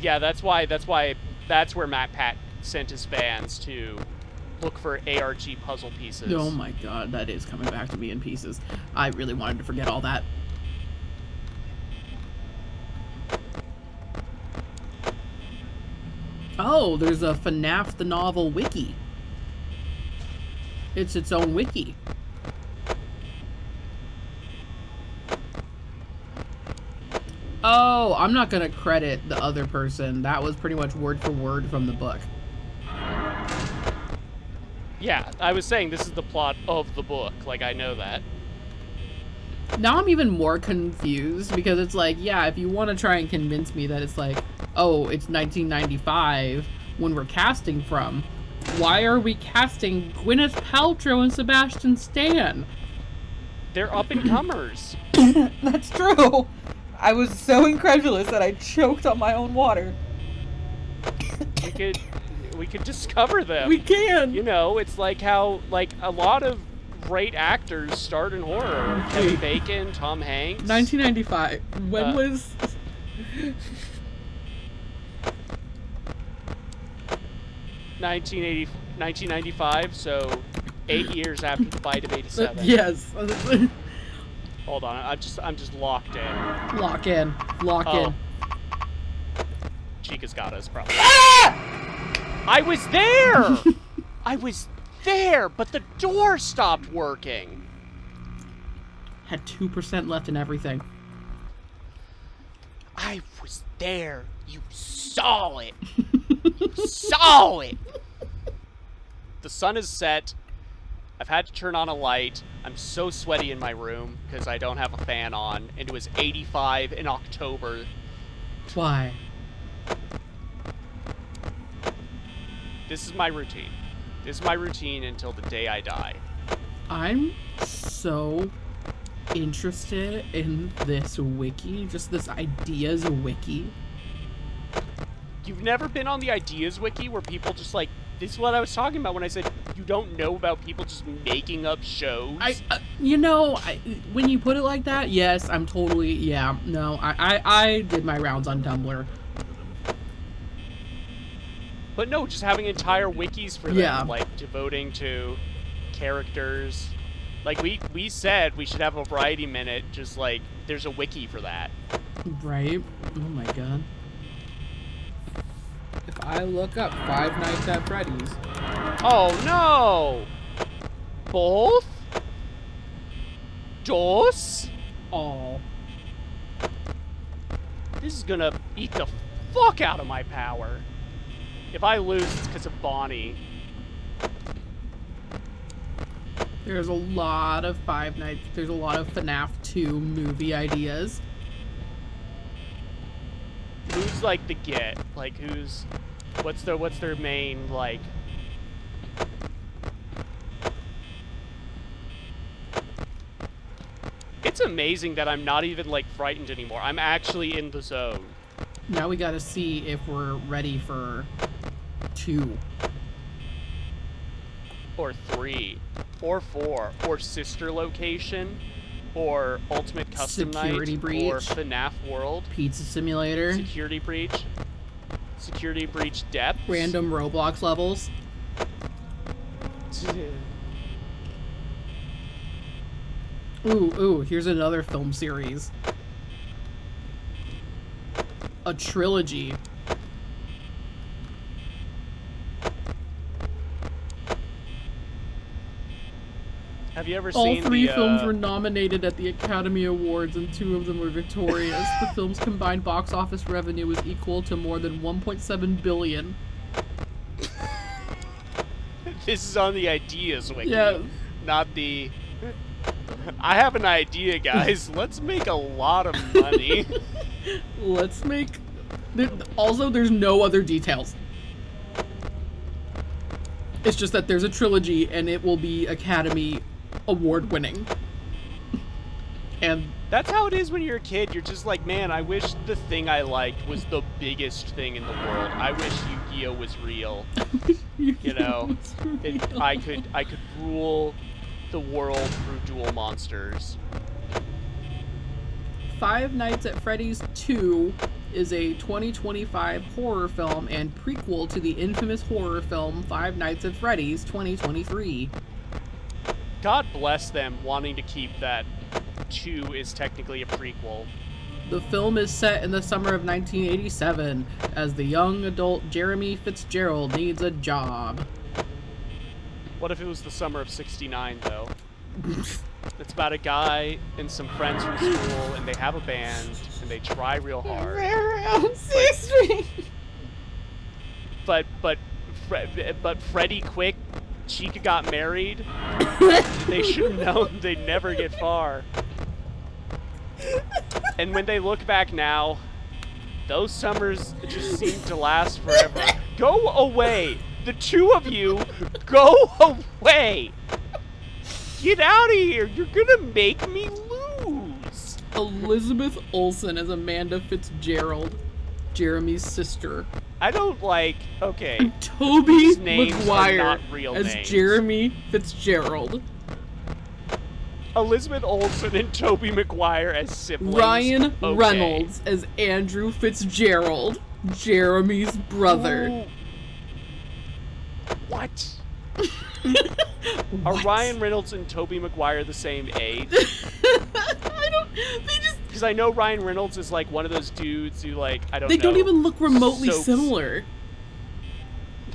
Yeah, that's where Matt Pat sent his fans to look for ARG puzzle pieces. Oh my god, that is coming back to me in pieces. I really wanted to forget all that. Oh, there's a FNAF the Novel wiki. It's its own wiki. Oh, I'm not gonna credit the other person. That was pretty much word for word from the book. Yeah, I was saying this is the plot of the book. Like, I know that. Now I'm even more confused because it's like, yeah, if you want to try and convince me that it's like, oh, it's 1995 when we're casting from, why are we casting Gwyneth Paltrow and Sebastian Stan? They're up-and-comers. That's true. I was so incredulous that I choked on my own water. We could discover them. We can. You know, it's like how, like, a lot of great actors start in horror. Kevin Bacon, Tom Hanks. 1995. When was... 1995, so 8 years after the fight of 87. Yes. Hold on, I'm just locked in. Lock in. Lock in. Chica's got us, probably. Ah! I was there! I was there, but the door stopped working. Had 2% left in everything. I was there. You saw it. You saw it. The sun is set. I've had to turn on a light. I'm so sweaty in my room because I don't have a fan on. And it was 85 in October. Why? This is my routine. This is my routine until the day I die. I'm so interested in this wiki, just this ideas wiki. You've never been on the ideas wiki where people just like, this is what I was talking about when I said you don't know about people just making up shows? When you put it like that, yes, I'm totally, yeah, no, I did my rounds on Tumblr. But no, just having entire wikis for them, Yeah. like devoting to characters. Like we said we should have a variety minute, just like there's a wiki for that. Right? Oh my god. If I look up Five Nights at Freddy's. Oh no! Both? Dos? Oh. This is gonna eat the fuck out of my power. If I lose, it's because of Bonnie. There's a lot of Five Nights, there's a lot of FNAF 2 movie ideas. Who's like the get? Like what's their main like? It's amazing that I'm not even like frightened anymore. I'm actually in the zone. Now we gotta see if we're ready for 2. Or 3. Or 4. Or Sister Location. Or Ultimate Custom Security Night. Breach. Or FNAF World. Pizza Simulator. Security Breach. Security Breach Depths. Random Roblox levels. Ooh, here's another film series. A trilogy. Have you ever All seen 3 the, films were nominated at the Academy Awards and 2 of them were victorious. The film's combined box office revenue was equal to more than 1.7 billion. This is on the ideas wiki, Yeah. not the... I have an idea, guys. Let's make a lot of money. Let's make... Also, there's no other details. It's just that there's a trilogy and it will be Academy Award winning. And that's how it is when you're a kid. You're just like, man, I wish the thing I liked was the biggest thing in the world. I wish Yu-Gi-Oh was real. You know, I could rule the world through dual monsters. Five Nights at Freddy's 2 is a 2025 horror film and prequel to the infamous horror film Five Nights at Freddy's 2023. God bless them wanting to keep that 2 is technically a prequel. The film is set in the summer of 1987 as the young adult Jeremy Fitzgerald needs a job. What if it was the summer of '69, though? It's about a guy and some friends from school, and they have a band, and they try real hard. But Freddy Quick, Chica got married. They should have known they'd never get far. And when they look back now, those summers just seem to last forever. Go away! The 2 of you, go away! Get out of here! You're gonna make me lose! Elizabeth Olsen as Amanda Fitzgerald, Jeremy's sister. I don't like... Okay. And Toby These names are Maguire not real as names. Jeremy Fitzgerald. Elizabeth Olsen and Toby Maguire as siblings. Ryan Okay. Reynolds as Andrew Fitzgerald, Jeremy's brother. Ooh. What? Are Ryan Reynolds and Toby Maguire the same age? I don't. They just. Because I know Ryan Reynolds is like one of those dudes who like They don't even look remotely soaps. similar.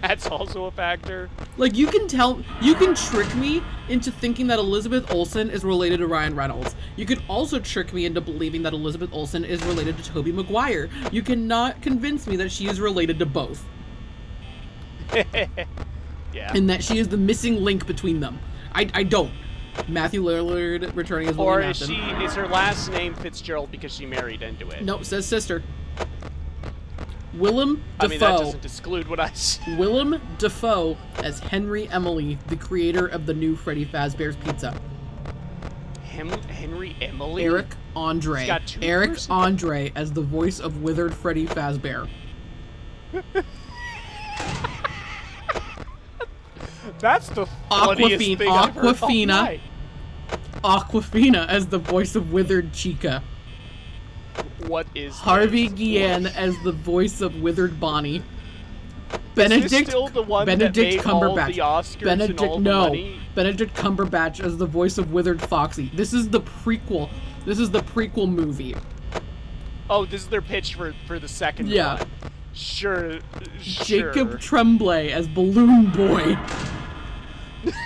That's also a factor. Like you can trick me into thinking that Elizabeth Olsen is related to Ryan Reynolds. You could also trick me into believing that Elizabeth Olsen is related to Toby Maguire. You cannot convince me that she is related to both. Yeah. And that she is the missing link between them. I don't. Matthew Lillard returning as Or William is Afton. is her last name Fitzgerald because she married into it? Nope, says sister. Willem Dafoe. I mean, that doesn't exclude what I said. Willem Dafoe as Henry Emily, the creator of the new Freddy Fazbear's Pizza. Henry Emily? Eric Andre. He's got two Eric persons? Andre as the voice of withered Freddy Fazbear. That's the funniest thing I've heard all Aquafina. night. Aquafina as the voice of withered Chica. What is Harvey this? Guillen as the voice of withered Bonnie. Is this still the one that made all Cumberbatch. the Oscars and all the no. money? Benedict Cumberbatch as the voice of withered Foxy. This is the prequel. This is the prequel movie. Oh, this is their pitch for the second one. Sure. Jacob Tremblay as Balloon Boy.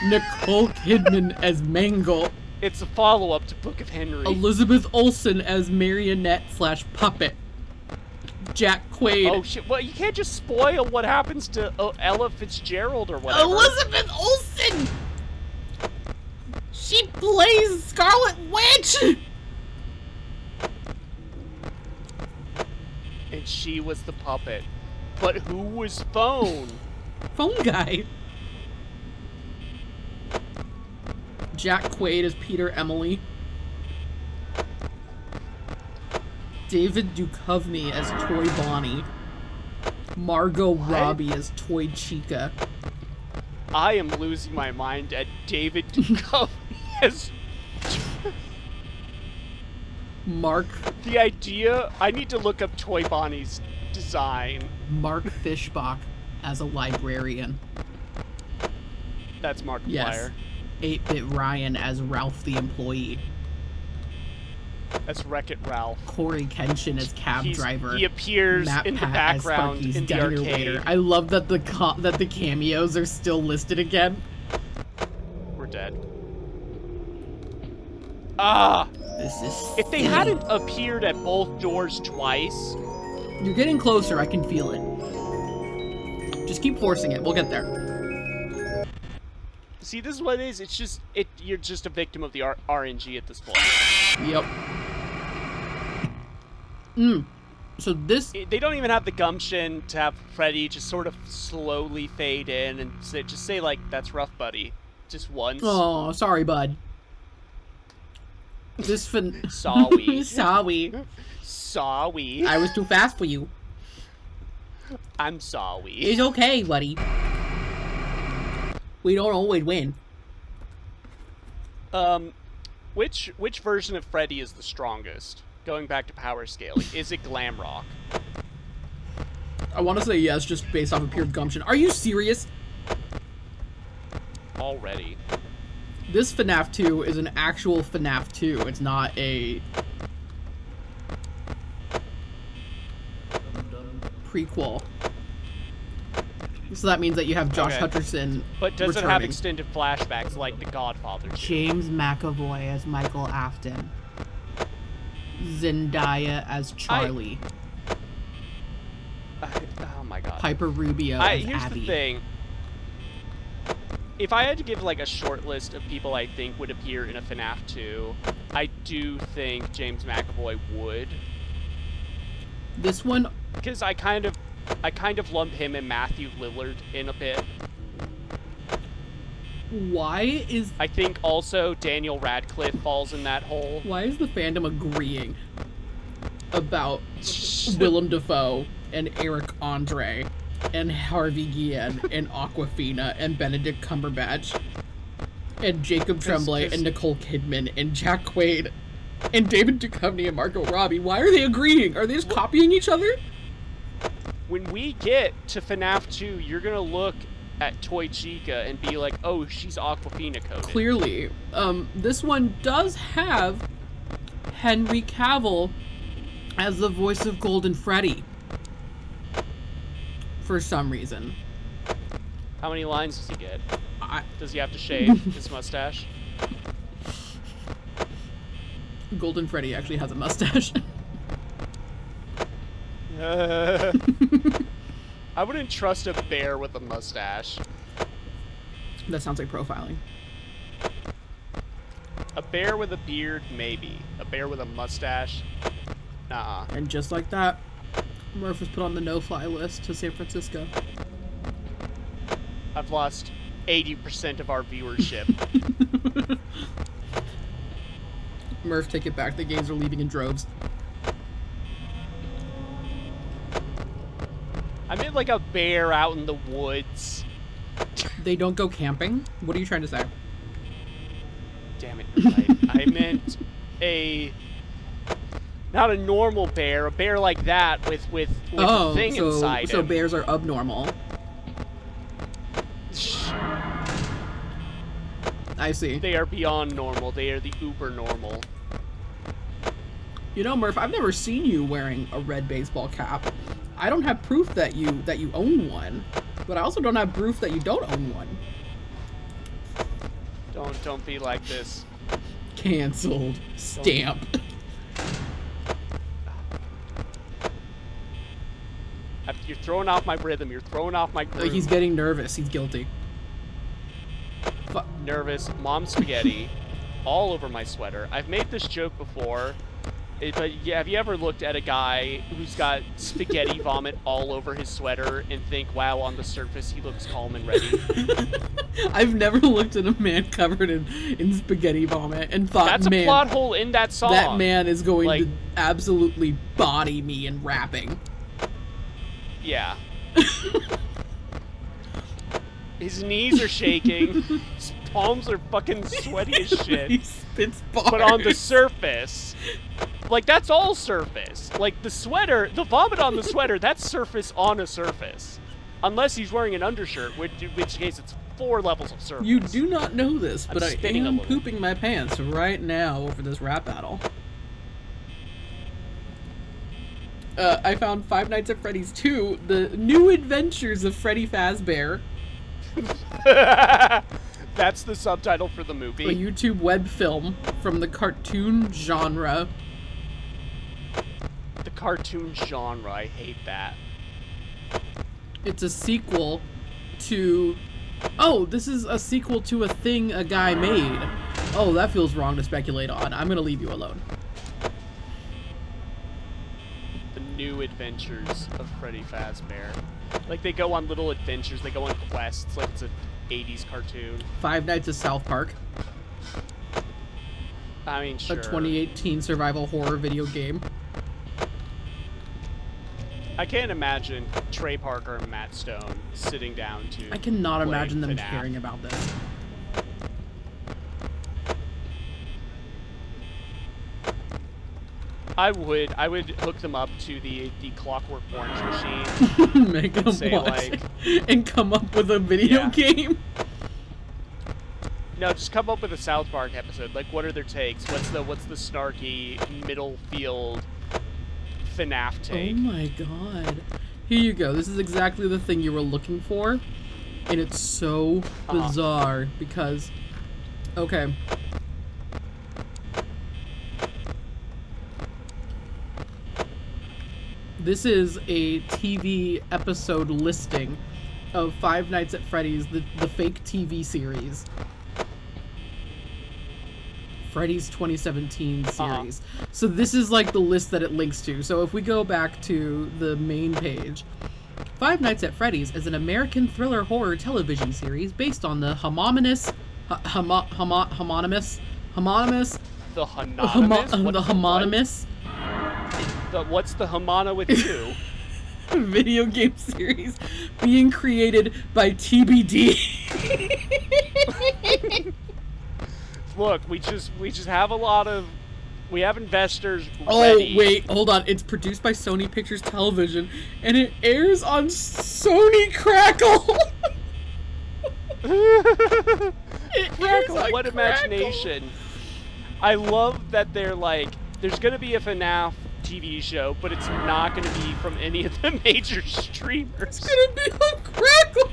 Nicole Kidman as Mangle. It's a follow-up to Book of Henry. Elizabeth Olsen as marionette/puppet. Jack Quaid. Oh shit! Well, you can't just spoil what happens to Ella Fitzgerald or whatever. Elizabeth Olsen. She plays Scarlet Witch. And she was the puppet. But who was Phone? Phone guy. Jack Quaid as Peter Emily. David Duchovny as Toy Bonnie. Margot Robbie as Toy Chica. I am losing my mind at David Duchovny as... Mark The idea... I need to look up Toy Bonnie's design. Mark Fishbach as a librarian. That's Markiplier. Yes. 8-Bit Ryan as Ralph the employee. That's Wreck-It Ralph. Corey Kenshin as cab driver. He appears Matt in the Pat background as Sparky's in the diner arcade. waiter. I love that the cameos are still listed again. We're dead. Ah! This is If they hadn't appeared at both doors twice... You're getting closer, I can feel it. Just keep forcing it, we'll get there. See, this is what it is. It's just... You're just a victim of the RNG at this point. Yep. So this... They don't even have the gumption to have Freddy just sort of slowly fade in and say like, that's rough, buddy. Just once. Oh, sorry, bud. This Sorry. Sorry. Sorry. I was too fast for you. I'm sorry. It's okay, buddy. We don't always win. Which version of Freddy is the strongest? Going back to power scaling, is it glam rock? I want to say yes, just based off of pure gumption. Are you serious? Already. This FNAF 2 is an actual FNAF 2. It's not a prequel. So that means that you have Josh Hutcherson But does it have returning. extended flashbacks like The Godfather did? James McAvoy as Michael Afton. Zendaya as Charlie. Oh my god. Piper Rubio as Here's Abby. the thing. If I had to give like a short list of people I think would appear in a FNAF 2, I do think James McAvoy would. This one, Because I kind of lump him and Matthew Lillard in a bit. why is I think also Daniel Radcliffe falls in that hole. the fandom agreeing about Willem Dafoe and Eric Andre and Harvey Guillen and Aquafina and Benedict Cumberbatch and Jacob Tremblay and Nicole Kidman and Jack Quaid and David Duchovny and Margot Robbie? Why are they agreeing? Are they just copying each other? When we get to FNAF 2, you're gonna look at Toy Chica and be like, oh, she's Aquafina coded. Clearly. This one does have Henry Cavill as the voice of Golden Freddy. For some reason. How many lines does he get? Does he have to shave his mustache? Golden Freddy actually has a mustache. I wouldn't trust a bear with a mustache. That sounds like profiling. A bear with a beard, maybe. A bear with a mustache, nah. And just like that, Murph was put on the no-fly list to San Francisco. I've lost 80% of our viewership. Murph, take it back. The gays are leaving in droves. I meant like a bear out in the woods. They don't go camping? What are you trying to say? Damn it, you're right. I meant not a normal bear, a bear like that with a thing inside so him. bears are abnormal. I see. They are beyond normal. They are the uber normal. You know, Murph, I've never seen you wearing a red baseball cap. I don't have proof that you own one, but I also don't have proof that you don't own one. Don't be like this. Cancelled. Stamp. You're throwing off my rhythm. You're throwing off my groove. He's getting nervous. He's guilty. Nervous. Mom spaghetti all over my sweater. I've made this joke before. But yeah, have you ever looked at a guy who's got spaghetti vomit all over his sweater and think, wow, on the surface he looks calm and ready? I've never looked at a man covered in spaghetti vomit and thought, that's a plot hole in that song. That man is going to absolutely body me in rapping. Yeah. His knees are shaking. His palms are fucking sweaty as shit. He spits bars. But on the surface, like, that's all surface. Like, the sweater, the vomit on the sweater, that's surface on a surface. Unless he's wearing an undershirt, in which case it's 4 levels of surface. You do not know this, but I am little. pooping my pants right now over this rap battle. I found Five Nights at Freddy's 2, The New Adventures of Freddy Fazbear. That's the subtitle for the movie. A YouTube web film from the cartoon genre. The cartoon genre, I hate that. It's a sequel to... Oh, this is a sequel to a thing a guy made. Oh, that feels wrong to speculate on. I'm gonna leave you alone. The New Adventures of Freddy Fazbear. Like, they go on little adventures, they go on quests, like it's a 80s cartoon. Five Nights at South Park. I mean, sure. A 2018 survival horror video game. I can't imagine Trey Parker and Matt Stone sitting down to I cannot imagine them FNAF. caring about this. I would hook them up to the Clockwork Orange machine. Make them say, watch like, it and come up with a video game. No, just come up with a South Park episode. Like, what are their takes? What's the snarky middle field FNAF take? Oh my god. Here you go. This is exactly the thing you were looking for. And it's so bizarre because... Okay. This is a TV episode listing of Five Nights at Freddy's, the fake TV series. Freddy's 2017 series. So this is like the list that it links to. So if we go back to the main page, Five Nights at Freddy's is an American thriller horror television series based on the homonymous The homonymous? What's the homona with you? video game series being created by TBD. Look, we just have we have investors ready. Oh, wait, hold on. It's produced by Sony Pictures Television, and it airs on Sony Crackle. Crackle, what imagination. I love that they're like, there's gonna be a FNAF TV show, but it's not gonna be from any of the major streamers. It's gonna be on Crackle.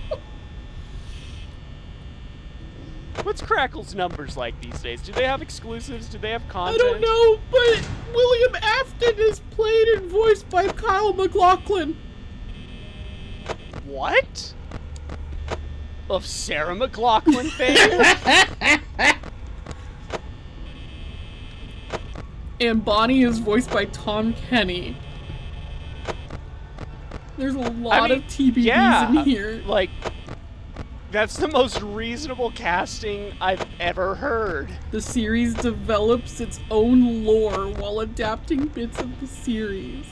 What's Crackle's numbers like these days? Do they have exclusives? Do they have content? I don't know, but William Afton is played and voiced by Kyle MacLachlan. What? Of Sarah McLachlan fame? And Bonnie is voiced by Tom Kenny. There's a lot of TBDs in here. Like, That's the most reasonable casting I've ever heard. The series develops its own lore while adapting bits of the series.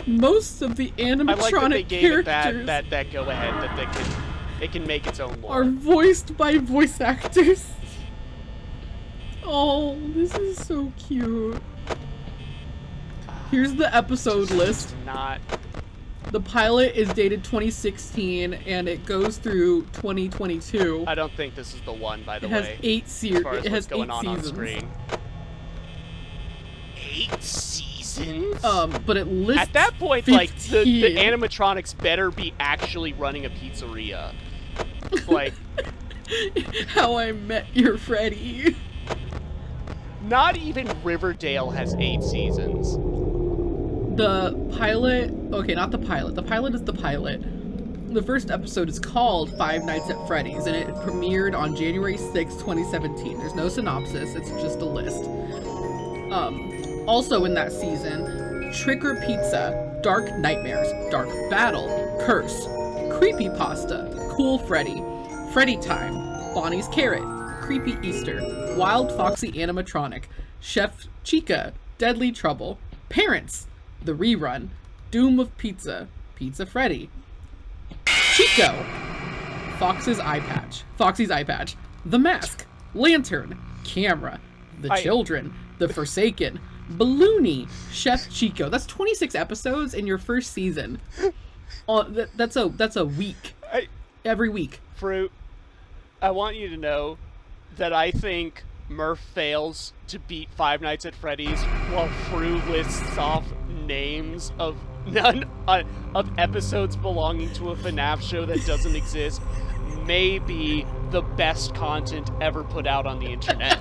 Most of the animatronic I like that they gave it characters that go ahead that it can make its own lore. are voiced by voice actors. Oh, this is so cute. Here's the episode list. Not. The pilot is dated 2016 and it goes through 2022. I don't think this is the one, by the It has way. 8 series. As It has what's going 8 on seasons. screen. 8 seasons? But it lists At that point, 15. like, the animatronics better be actually running a pizzeria. Like, How I Met Your Freddy. not even Riverdale has 8 seasons. The pilot, okay, not the pilot. The pilot is the pilot. The first episode is called Five Nights at Freddy's, and it premiered on January 6, 2017. There's no synopsis, it's just a list. Also in that season, Trick or Pizza, Dark Nightmares, Dark Battle, Curse, Creepypasta, Cool Freddy, Freddy Time, Bonnie's Carrot, Creepy Easter, Wild Foxy Animatronic, Chef Chica, Deadly Trouble, Parents, The Rerun, Doom of Pizza, Pizza Freddy, Chico, Foxy's Eye Patch, The Mask, Lantern, Camera, The Children, The Forsaken, Balloony, Chef Chico. That's 26 episodes in your first season. That's a week. Every week. Fruit, I want you to know that I think Murph fails to beat Five Nights at Freddy's while Fru lists off names of of episodes belonging to a FNAF show that doesn't exist. Maybe the best content ever put out on the internet.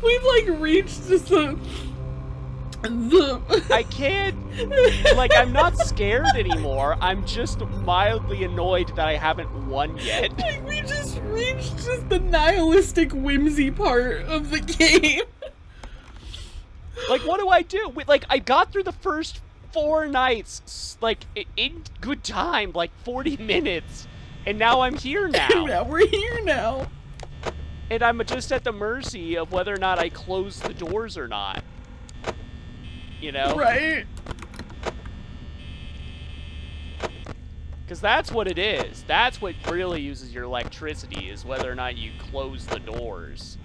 We've like reached just the I can't, like, I'm not scared anymore. I'm just mildly annoyed that I haven't won yet. like we just reached just the nihilistic whimsy part of the game. Like, what do I do? Like, I got through the first 4 nights, like, in good time, like 40 minutes, and now I'm here now. Yeah, we're here now. And I'm just at the mercy of whether or not I close the doors or not. You know? Right? Because that's what it is. That's what really uses your electricity, is whether or not you close the doors.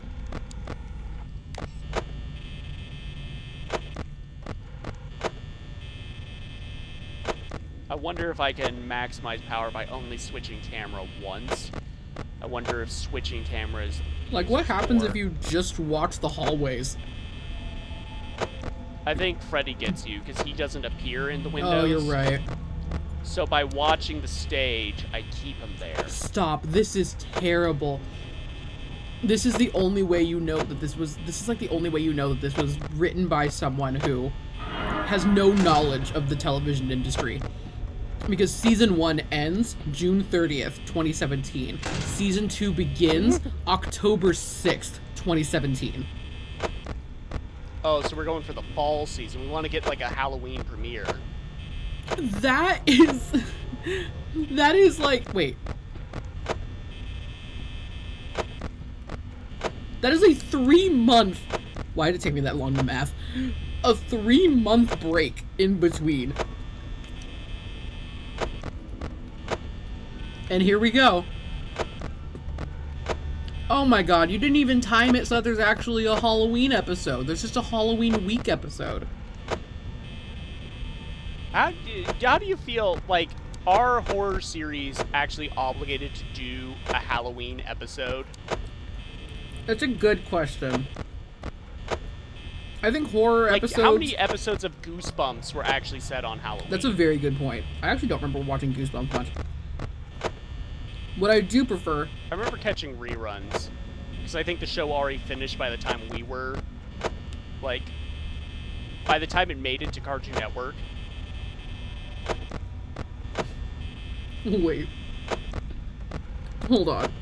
I wonder if I can maximize power by only switching camera once. I wonder if switching cameras... Like, what happens if you just watch the hallways? I think Freddy gets you, because he doesn't appear in the windows. Oh, you're right. So by watching the stage, I keep him there. Stop. This is terrible. This is the only way you know that this is like the only way you know that this was written by someone who has no knowledge of the television industry. Because season 1 ends June 30th, 2017. Season 2 begins October 6th, 2017. Oh, so we're going for the fall season. We want to get like a Halloween premiere. That is like, wait. That is a 3-month, why did it take me that long to math? A 3-month break in between. And here we go. Oh my god, you didn't even time it so that there's actually a Halloween episode. There's just a Halloween week episode. How do you feel, like, are horror series actually obligated to do a Halloween episode? That's a good question. I think horror Like, episodes... how many episodes of Goosebumps were actually set on Halloween? That's a very good point. I actually don't remember watching Goosebumps much. What I do prefer... I remember catching reruns, because I think the show already finished by the time we were, like, by the time it made it to Cartoon Network. Wait. Hold on.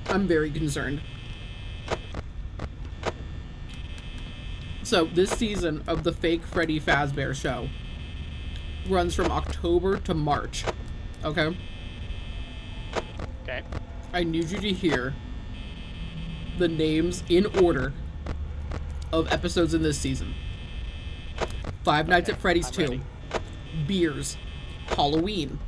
I'm very concerned. So, this season of the fake Freddy Fazbear show runs from October to March. Okay? Okay. I need you to hear the names in order of episodes in this season. Five Nights at Freddy's I'm 2. ready. Beers. Halloween.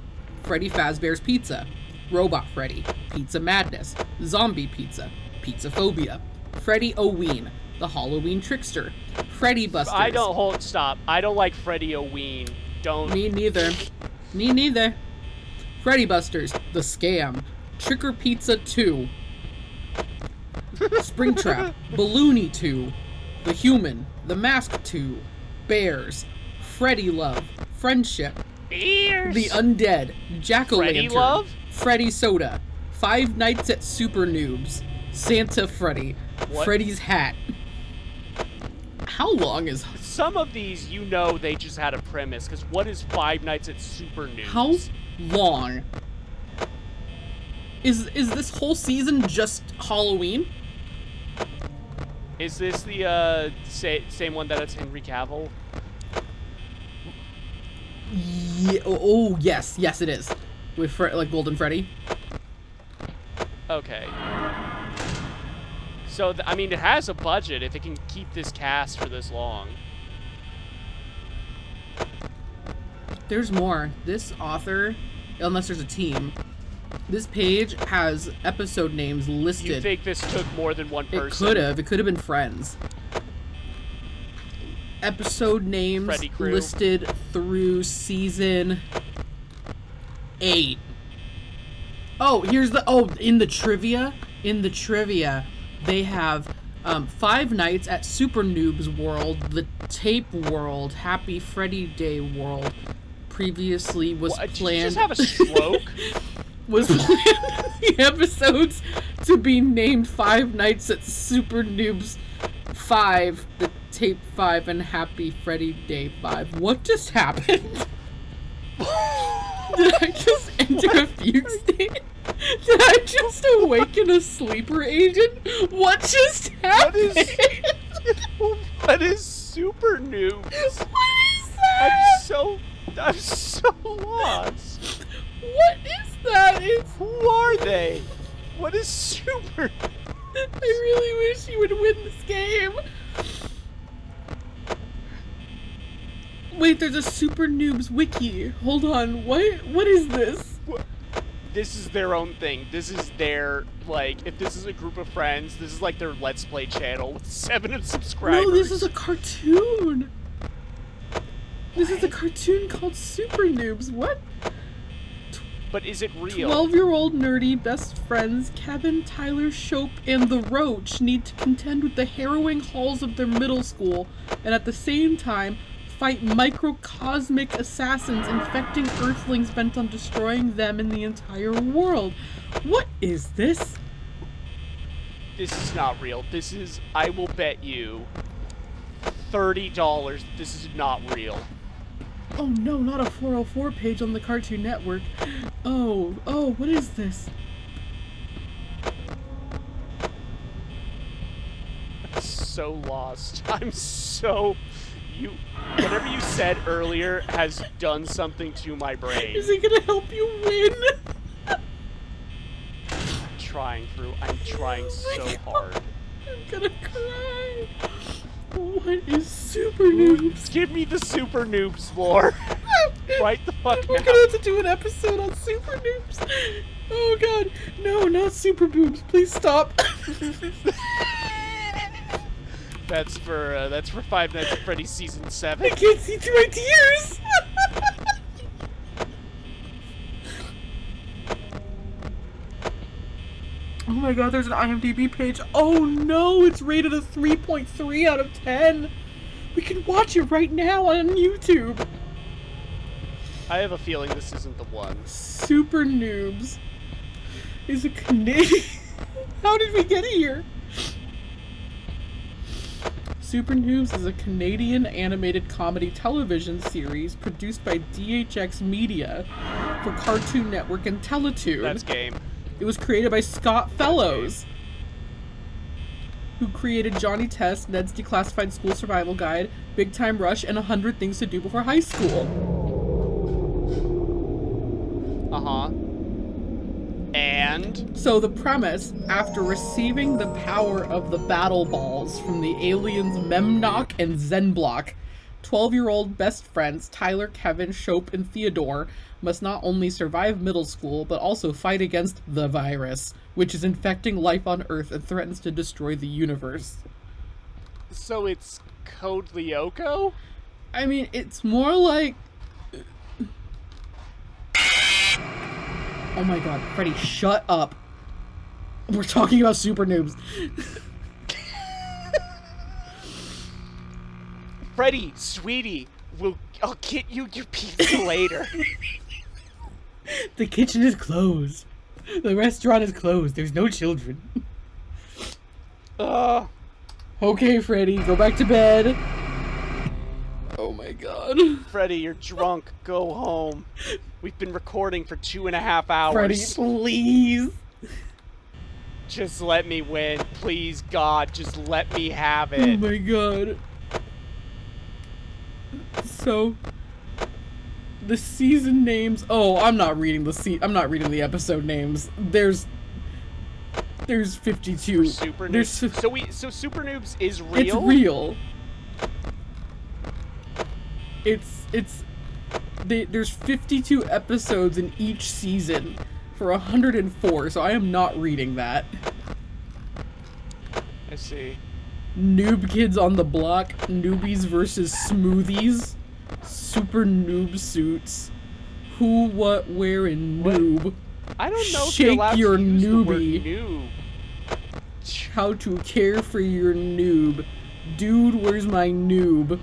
Freddy Fazbear's Pizza. Robot Freddy. Pizza Madness. Zombie Pizza. Pizza Phobia. Freddy Oween. The Halloween Trickster. Freddy Busters. Stop. I don't like Freddy Oween. Don't. Me neither. Me neither. Freddy Busters. The Scam. Tricker Pizza 2. Springtrap. Balloony 2. The Human. The Mask 2. Bears. Freddy Love. Friendship. Bears. The Undead. Jack-o'-lantern. Freddy Love? Freddy Soda. Five Nights at Supernoobs. Santa Freddy. What? Freddy's Hat. How long is... Some of these, you know, they just had a premise. Because what is Five Nights at Supernoobs? How long is this whole season just Halloween? Is this the same one that it's Henry Cavill? Yeah, oh, yes, it is. With like Golden Freddy. Okay. So, I mean, it has a budget if it can keep this cast for this long. There's more. This author, unless there's a team, this page has episode names listed. You think this took more than one person? It could have been Friends. Episode names listed through season 8. Oh, in the trivia, they have Five Nights at Supernoobs World, the Tape World, Happy Freddy Day World. Previously was planned. Did you just have a stroke? Was planned the episodes to be named Five Nights at Supernoobs 5, the Tape 5, and Happy Freddy Day 5. What just happened? Did I just enter a fugue state? Did I just awaken a sleeper agent? What just happened? What is Supernoobs? What is that? I'm so lost. What is that? Who are they? What is Super? I really wish you would win this game. Wait, there's a Supernoobs wiki. Hold on. What is this? This is their own thing. This is their, like, if this is a group of friends, this is like their Let's Play channel with 7 subscribers. No, this is a cartoon. This is a cartoon called Supernoobs. What? But is it real? 12-year-old nerdy best friends Kevin, Tyler, Shope, and the Roach need to contend with the harrowing halls of their middle school, and at the same time fight microcosmic assassins infecting Earthlings bent on destroying them and the entire world. What is this? This is not real. This is, I will bet you $30 this is not real. Oh no, not a 404 page on the Cartoon Network. Oh, what is this? I'm so lost. Whatever you said earlier has done something to my brain. Is it gonna help you win? I'm trying so hard. I'm gonna cry. What is Supernoobs? Give me the Supernoobs lore. Right the fuck We're now. gonna have to do an episode on Supernoobs. Oh god. No, not Super Boobs. Please stop. That's for Five Nights at Freddy's season 7. I can't see through my tears. Oh my god, there's an IMDb page. Oh no, it's rated a 3.3 out of 10. We can watch it right now on YouTube. I have a feeling this isn't the one. Supernoobs is a Canadian... How did we get here? Supernoobs is a Canadian animated comedy television series produced by DHX Media for Cartoon Network and Teletoon. That's game. It was created by Scott Fellows, who created Johnny Test, Ned's Declassified School Survival Guide, Big Time Rush, and 100 Things to Do Before High School. Uh-huh. And? So the premise, after receiving the power of the battle balls from the aliens Memnock and Zenblock, 12-year-old best friends Tyler, Kevin, Shope, and Theodore must not only survive middle school, but also fight against the virus, which is infecting life on Earth and threatens to destroy the universe. So it's Code Lyoko? I mean, it's more like... Oh my god, Freddy, shut up. We're talking about Supernoobs. Freddy, sweetie, I'll get you your pizza later. The kitchen is closed. The restaurant is closed. There's no children. Okay, Freddy, go back to bed. Oh my god. Freddy, you're drunk. Go home. We've been recording for 2.5 hours. Freddy, please. Just let me win. Please, God, just let me have it. Oh my god. So, the season names. Oh, I'm not reading the episode names. There's 52. Super Noobs. So Super Noobs is real? It's real. There's 52 episodes in each season for 104, so I am not reading that. I see. Noob Kids on the Block, Newbies versus Smoothies, Super Noob Suits, Who, What, Where, and Noob. I don't know if Shake you're allowed your to use newbie. the word noob. How to Care for Your Noob. Dude, where's my noob?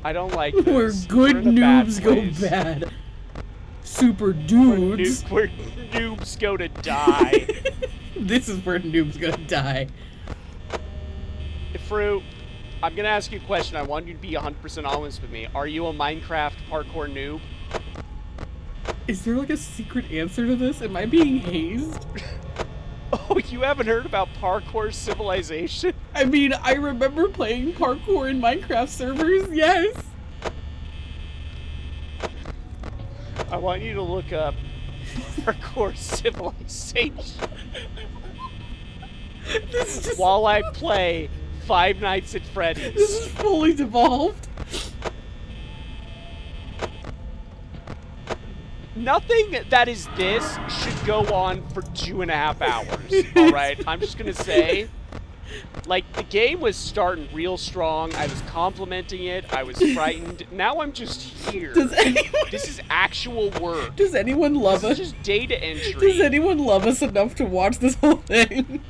I don't like this. Where good We're in a bad noobs go place. bad. Super dudes. Where noobs go to die. This is where noobs go to die. Fruit, I'm gonna ask you a question. I want you to be 100% honest with me. Are you a Minecraft parkour noob? Is there like a secret answer to this? Am I being hazed? Oh, you haven't heard about parkour civilization? I mean, I remember playing parkour in Minecraft servers, yes! I want you to look up parkour civilization. This is just... While I play Five Nights at Freddy's. This is fully devolved. Nothing that is this should go on for 2.5 hours, alright? I'm just gonna say, like, the game was starting real strong, I was complimenting it, I was frightened, now I'm just here. This is actual work. Does anyone love us? This is just data entry. Does anyone love us enough to watch this whole thing?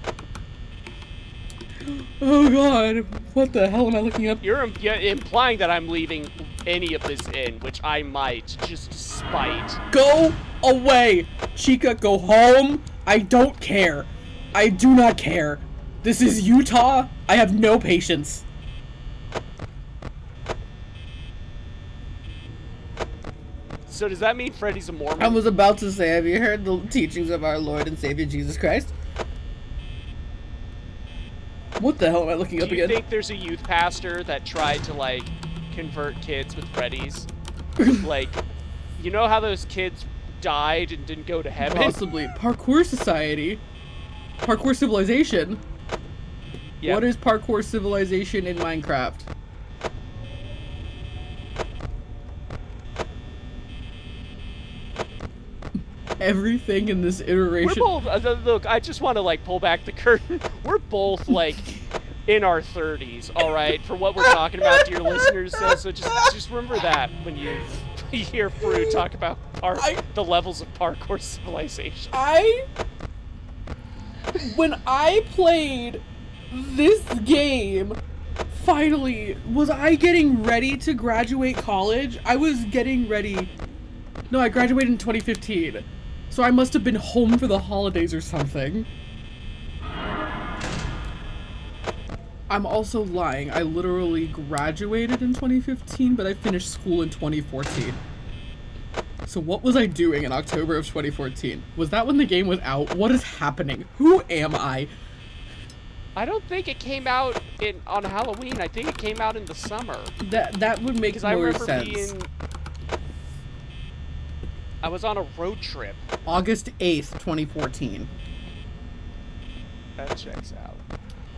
Oh god, what the hell am I looking up? You're implying that I'm leaving any of this in, which I might, just to spite. Go away! Chica, go home! I don't care. I do not care. This is Utah. I have no patience. So does that mean Freddy's a Mormon? I was about to say, have you heard the teachings of our Lord and Savior Jesus Christ? What the hell am I looking up Do you again? think there's a youth pastor that tried to, like, convert kids with Freddy's? Like, you know how those kids died and didn't go to heaven? Possibly. Parkour Society. Parkour Civilization. Yep. What is Parkour Civilization in Minecraft? Everything in this iteration. We're both, look, I just want to, like, pull back the curtain. We're both, like, in our 30s, alright? For what we're talking about, dear listeners. So just remember that when you hear Fruit talk about the levels of parkour civilization. When I played this game, finally, was I getting ready to graduate college? I was getting ready. No, I graduated in 2015. So I must have been home for the holidays or something. I'm also lying. I literally graduated in 2015, but I finished school in 2014. So what was I doing in October of 2014? Was that when the game was out? What is happening? Who am I? I don't think it came out on Halloween. I think it came out in the summer. That would make more sense. I was on a road trip. August 8th, 2014. That checks out.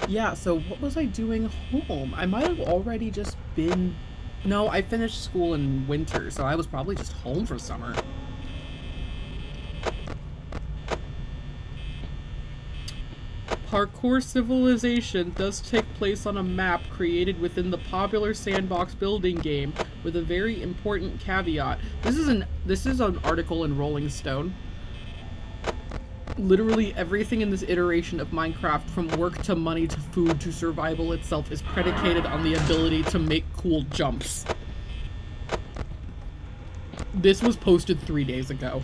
Yeah, so what was I doing home? I might have already just been... No, I finished school in winter, so I was probably just home for summer. Parkour Civilization does take place on a map created within the popular sandbox building game with a very important caveat. This is an article in Rolling Stone. Literally everything in this iteration of Minecraft, from work to money to food to survival itself, is predicated on the ability to make cool jumps. This was posted 3 days ago.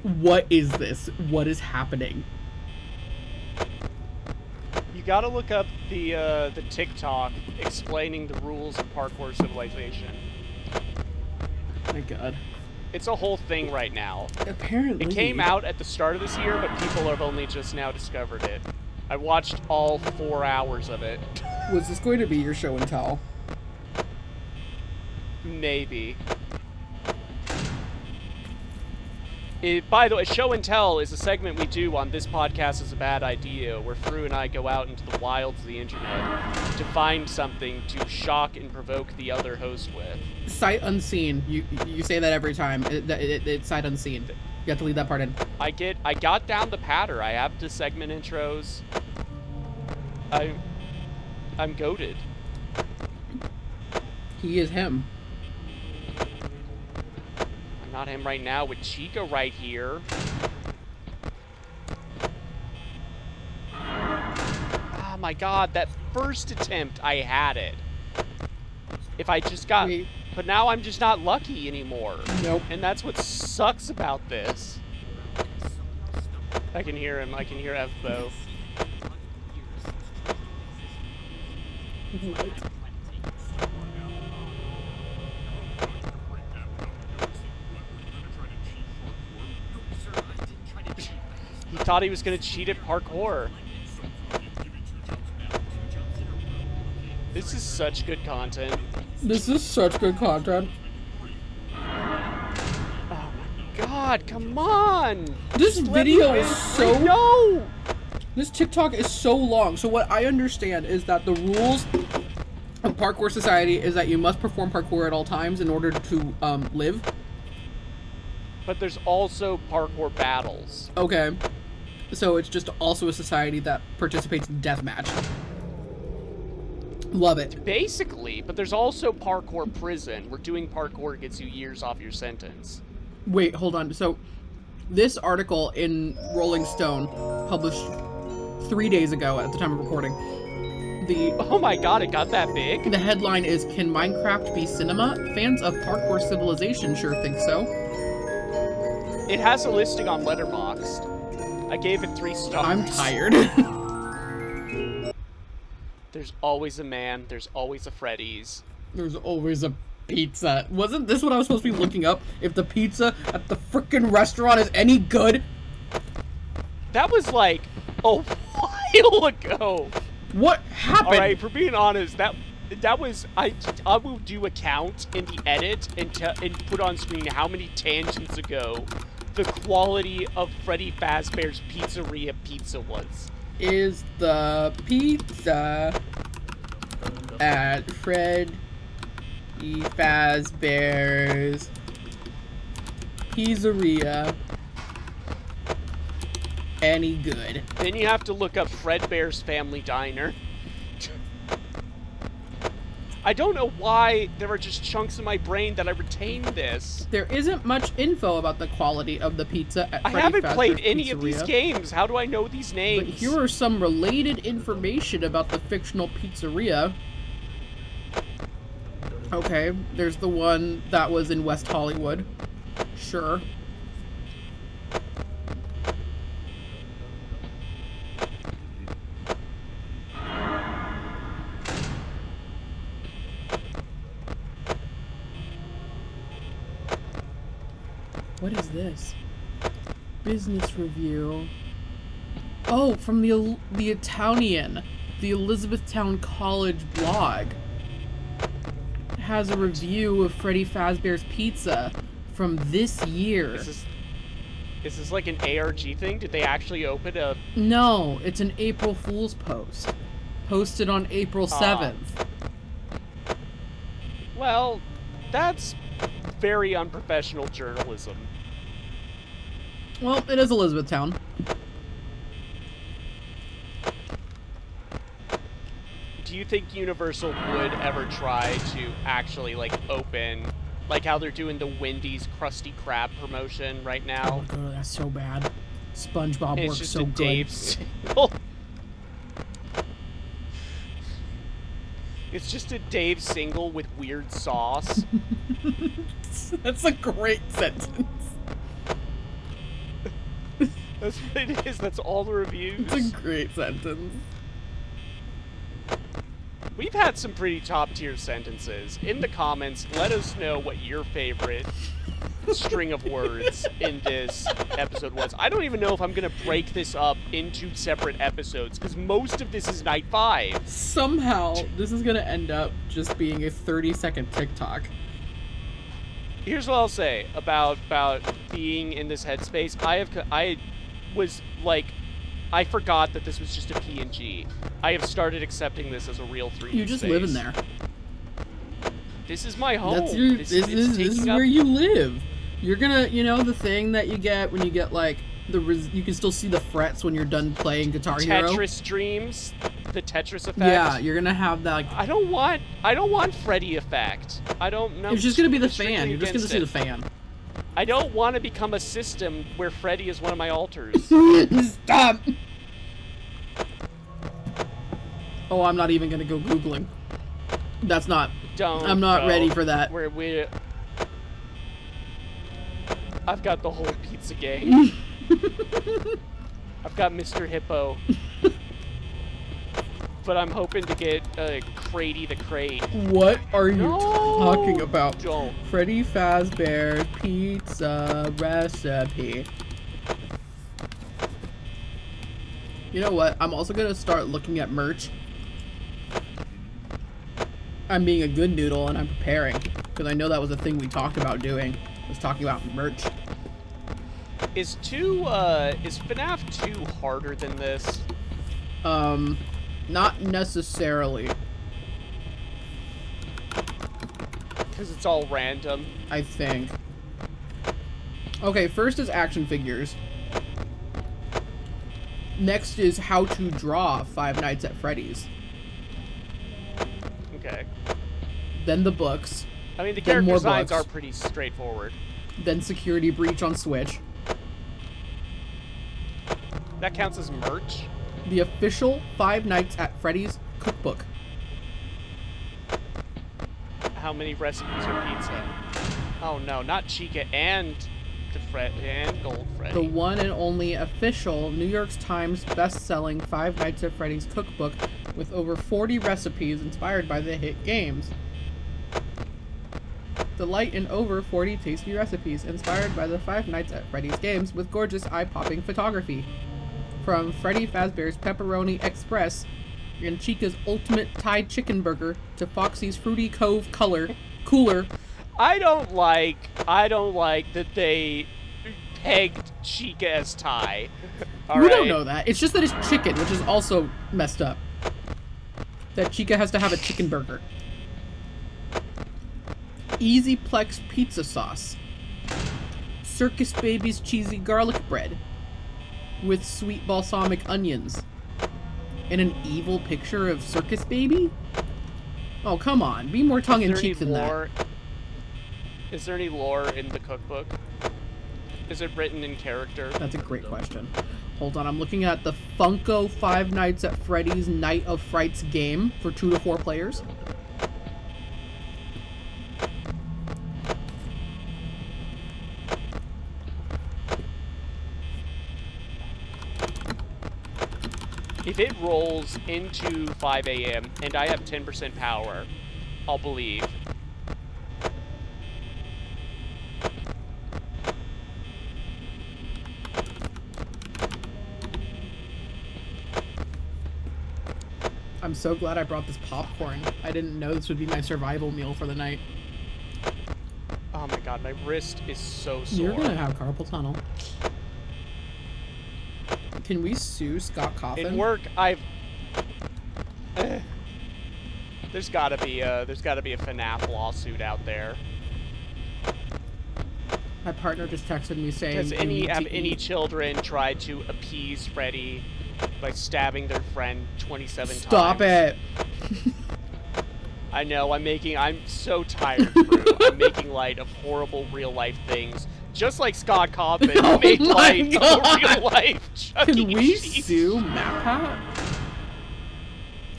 What is this? What is happening? You gotta look up the TikTok explaining the rules of Parkour Civilization. My god. It's a whole thing right now. Apparently. It came out at the start of this year, but people have only just now discovered it. I watched all 4 hours of it. Was this going to be your show and tell? Maybe. By the way, show and tell is a segment we do on This Podcast is a Bad Idea, where Fru and I go out into the wilds of the internet to find something to shock and provoke the other host with. Sight unseen. You say that every time. It's sight unseen. You have to leave that part in. I got down the patter. I have the segment intros. I'm goated. He is him. Not him right now with Chica right here. Oh my god, that first attempt I had it. If I just got... Wait. But now I'm just not lucky anymore. Nope. And that's what sucks about this. I can hear him. I can hear Evbo. He thought he was going to cheat at parkour. This is such good content. This is such good content. Oh my god, come on! This video is so... No! This TikTok is so long. So what I understand is that the rules of Parkour Society is that you must perform parkour at all times in order to live. But there's also parkour battles. Okay. So it's just also a society that participates in deathmatch. Love it. Basically, but there's also parkour prison, where doing parkour gets you years off your sentence. Wait, hold on. So this article in Rolling Stone, published 3 days ago at the time of recording, Oh my god, it got that big? the headline is, "Can Minecraft be cinema? Fans of Parkour Civilization sure think so." It has a listing on Letterboxd. I gave it 3 stars. I'm tired. There's always a man, there's always a Freddy's. There's always a pizza. Wasn't this what I was supposed to be looking up? If the pizza at the frickin' restaurant is any good? That was like a while ago. What happened? Alright, for being honest, that was... I will do a count in the edit and put on screen how many tangents ago the quality of Freddy Fazbear's Pizzeria pizza was. Is the pizza at Freddy Fazbear's Pizzeria any good? Then you have to look up Fredbear's Family Diner. I don't know why there are just chunks in my brain that I retain this. There isn't much info about the quality of the pizza at Freddy I haven't Fazbear's played any Pizzeria, of these games. How do I know these names? but here are some related information about the fictional pizzeria. Okay, there's the one that was in West Hollywood. Sure. What is this? Business review. Oh, from the Italian, the Elizabethtown College blog. It has a review of Freddy Fazbear's Pizza from this year. Is this like an ARG thing? Did they actually open a... No, it's an April Fool's post. Posted on April 7th. Well, that's very unprofessional journalism. Well, it is Elizabethtown. Do you think Universal would ever try to actually, like, open... Like how they're doing the Wendy's Krusty Krab promotion right now? Oh, God, that's so bad. SpongeBob It's works just so a good. Dave single. It's just a Dave single with weird sauce. That's a great sentence. That's what it is. That's all the reviews. It's a great sentence. We've had some pretty top-tier sentences. In the comments, let us know what your favorite string of words in this episode was. I don't even know if I'm going to break this up into separate episodes, because most of this is Night 5. Somehow, this is going to end up just being a 30-second TikTok. Here's what I'll say about being in this headspace. I was like... I forgot that this was just a PNG. I have started accepting this as a real 3D You just space. live in there. This is my home. That's your, this is where you live. You're gonna, you know, the thing that you get when you get, like, you can still see the frets when you're done playing Guitar Hero. Tetris Dreams, the Tetris effect. Yeah, you're gonna have that, like... I don't want Freddy effect. I don't know. It's just gonna be the fan. You're just gonna see the fan. I don't want to become a system where Freddy is one of my alters. Stop! Oh, I'm not even gonna go Googling. That's not... I'm not ready for that. I've got the whole pizza gang. I've got Mr. Hippo. But I'm hoping to get Crady the Crate. What are you talking about? Don't. Freddy Fazbear's pizza recipe. You know what? I'm also gonna start looking at merch. I'm being a good noodle and I'm preparing. Because I know that was a thing we talked about doing. Was talking about merch. Is FNAF 2 harder than this? Not necessarily. Because it's all random. I think. Okay, first is action figures. Next is how to draw Five Nights at Freddy's. Okay. Then the books. I mean, the Then character more designs books. are pretty straightforward. Then Security Breach on Switch. That counts as merch? The official Five Nights at Freddy's cookbook. How many recipes are pizza? Oh no, not Chica and Gold Freddy. The one and only official New York Times best-selling Five Nights at Freddy's cookbook with over 40 recipes inspired by the hit games. Delight in over 40 tasty recipes inspired by the Five Nights at Freddy's games with gorgeous eye-popping photography. From Freddy Fazbear's Pepperoni Express and Chica's Ultimate Thai Chicken Burger to Foxy's Fruity Cove Cooler. I don't like that they pegged Chica as Thai. We don't know that. It's just that it's chicken, which is also messed up. That Chica has to have a chicken burger. Easy Plex pizza sauce. Circus Baby's cheesy garlic bread. With sweet balsamic onions. And an evil picture of Circus Baby? Oh, come on. Be more tongue-in-cheek than that. Is there any lore in the cookbook? Is it written in character? That's a great question. Hold on, I'm looking at the Funko Five Nights at Freddy's Night of Frights game for 2 to 4 players. If it rolls into 5 a.m. and I have 10% power, I'll believe. I'm so glad I brought this popcorn. I didn't know this would be my survival meal for the night. Oh my god, god, my wrist is so sore. You're gonna have carpal tunnel. Can we sue Scott Coffin? In work, I've... There's gotta be a FNAF lawsuit out there. My partner just texted me saying... Has any children tried to appease Freddy by stabbing their friend 27 times? Stop it! I know, I'm so tired, Drew. I'm making light of horrible real-life things. Just like Scott Coffin made light of real-life Chuck Can E. we Cheese. sue MatPat?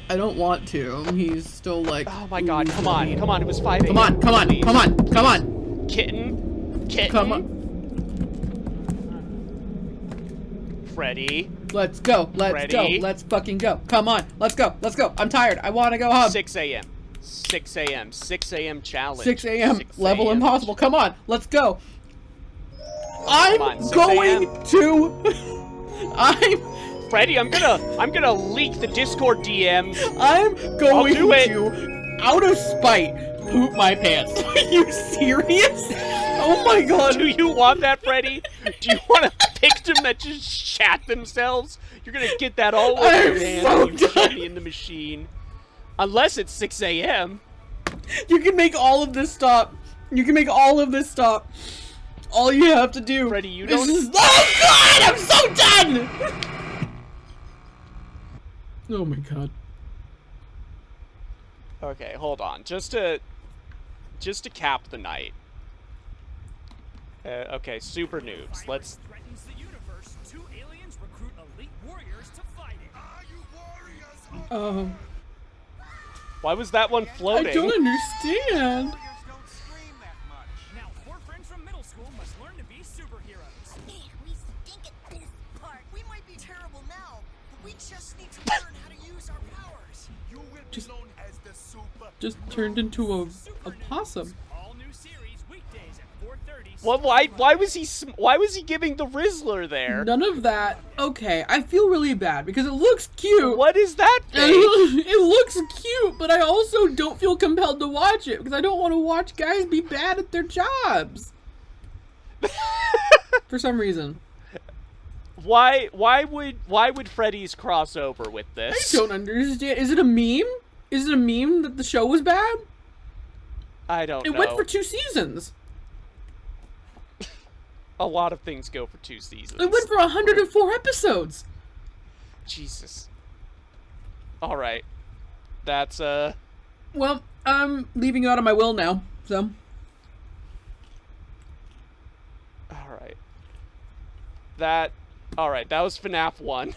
I don't want to. He's still like... Oh my god, come on, it was 5 a.m. Come on, come on, please. come on, come on! Kitten? Come on. Freddy? Let's go, let's go, let's fucking go. Come on, let's go, let's go. I'm tired, I want to go home. 6 a.m. 6 a.m. 6 a.m. challenge. 6 a.m. Level impossible. Come on, let's go. I'm on, 6 going a.m. to... Freddy, I'm gonna leak the Discord DMs. I'm going do it. to, out of spite, poop my pants. Are you serious? Oh my god. Do you want that, Freddy? Do you want a victim that just shat themselves? You're gonna get that all over your hands and you shove me in the machine. Unless it's 6 a.m. You can make all of this stop. You can make all of this stop. All you have to do. Freddy, you don't... Oh god, I'm so done! Oh my god. Okay, hold on. Just to cap the night. Okay, Supernoobs. Let's... Threatens the universe. 2 aliens recruit elite warriors to fight it. Are you warriors? Why was that one floating? I don't understand. Warriors don't scream that much. Now, 4 friends from middle school must learn to be superheroes. Man, we stink at this part. We might be terrible now, but we just need to learn how to use our powers. You will Just- be known as the super. Just turned into a possum. All new series weekdays at 4:30. Well, why was he giving the Rizzler there? None of that. Okay, I feel really bad because it looks cute. What is that thing? It looks cute, but I also don't feel compelled to watch it because I don't want to watch guys be bad at their jobs. For some reason. Why would Freddy's cross over with I this? don't understand. Is it a meme? Is it a meme that the show was bad? I don't know. It went for 2 seasons. A lot of things go for 2 seasons. It went for 104 episodes. Jesus. All right. That's Well, I'm leaving you out of my will now, so. all right. That was FNAF 1.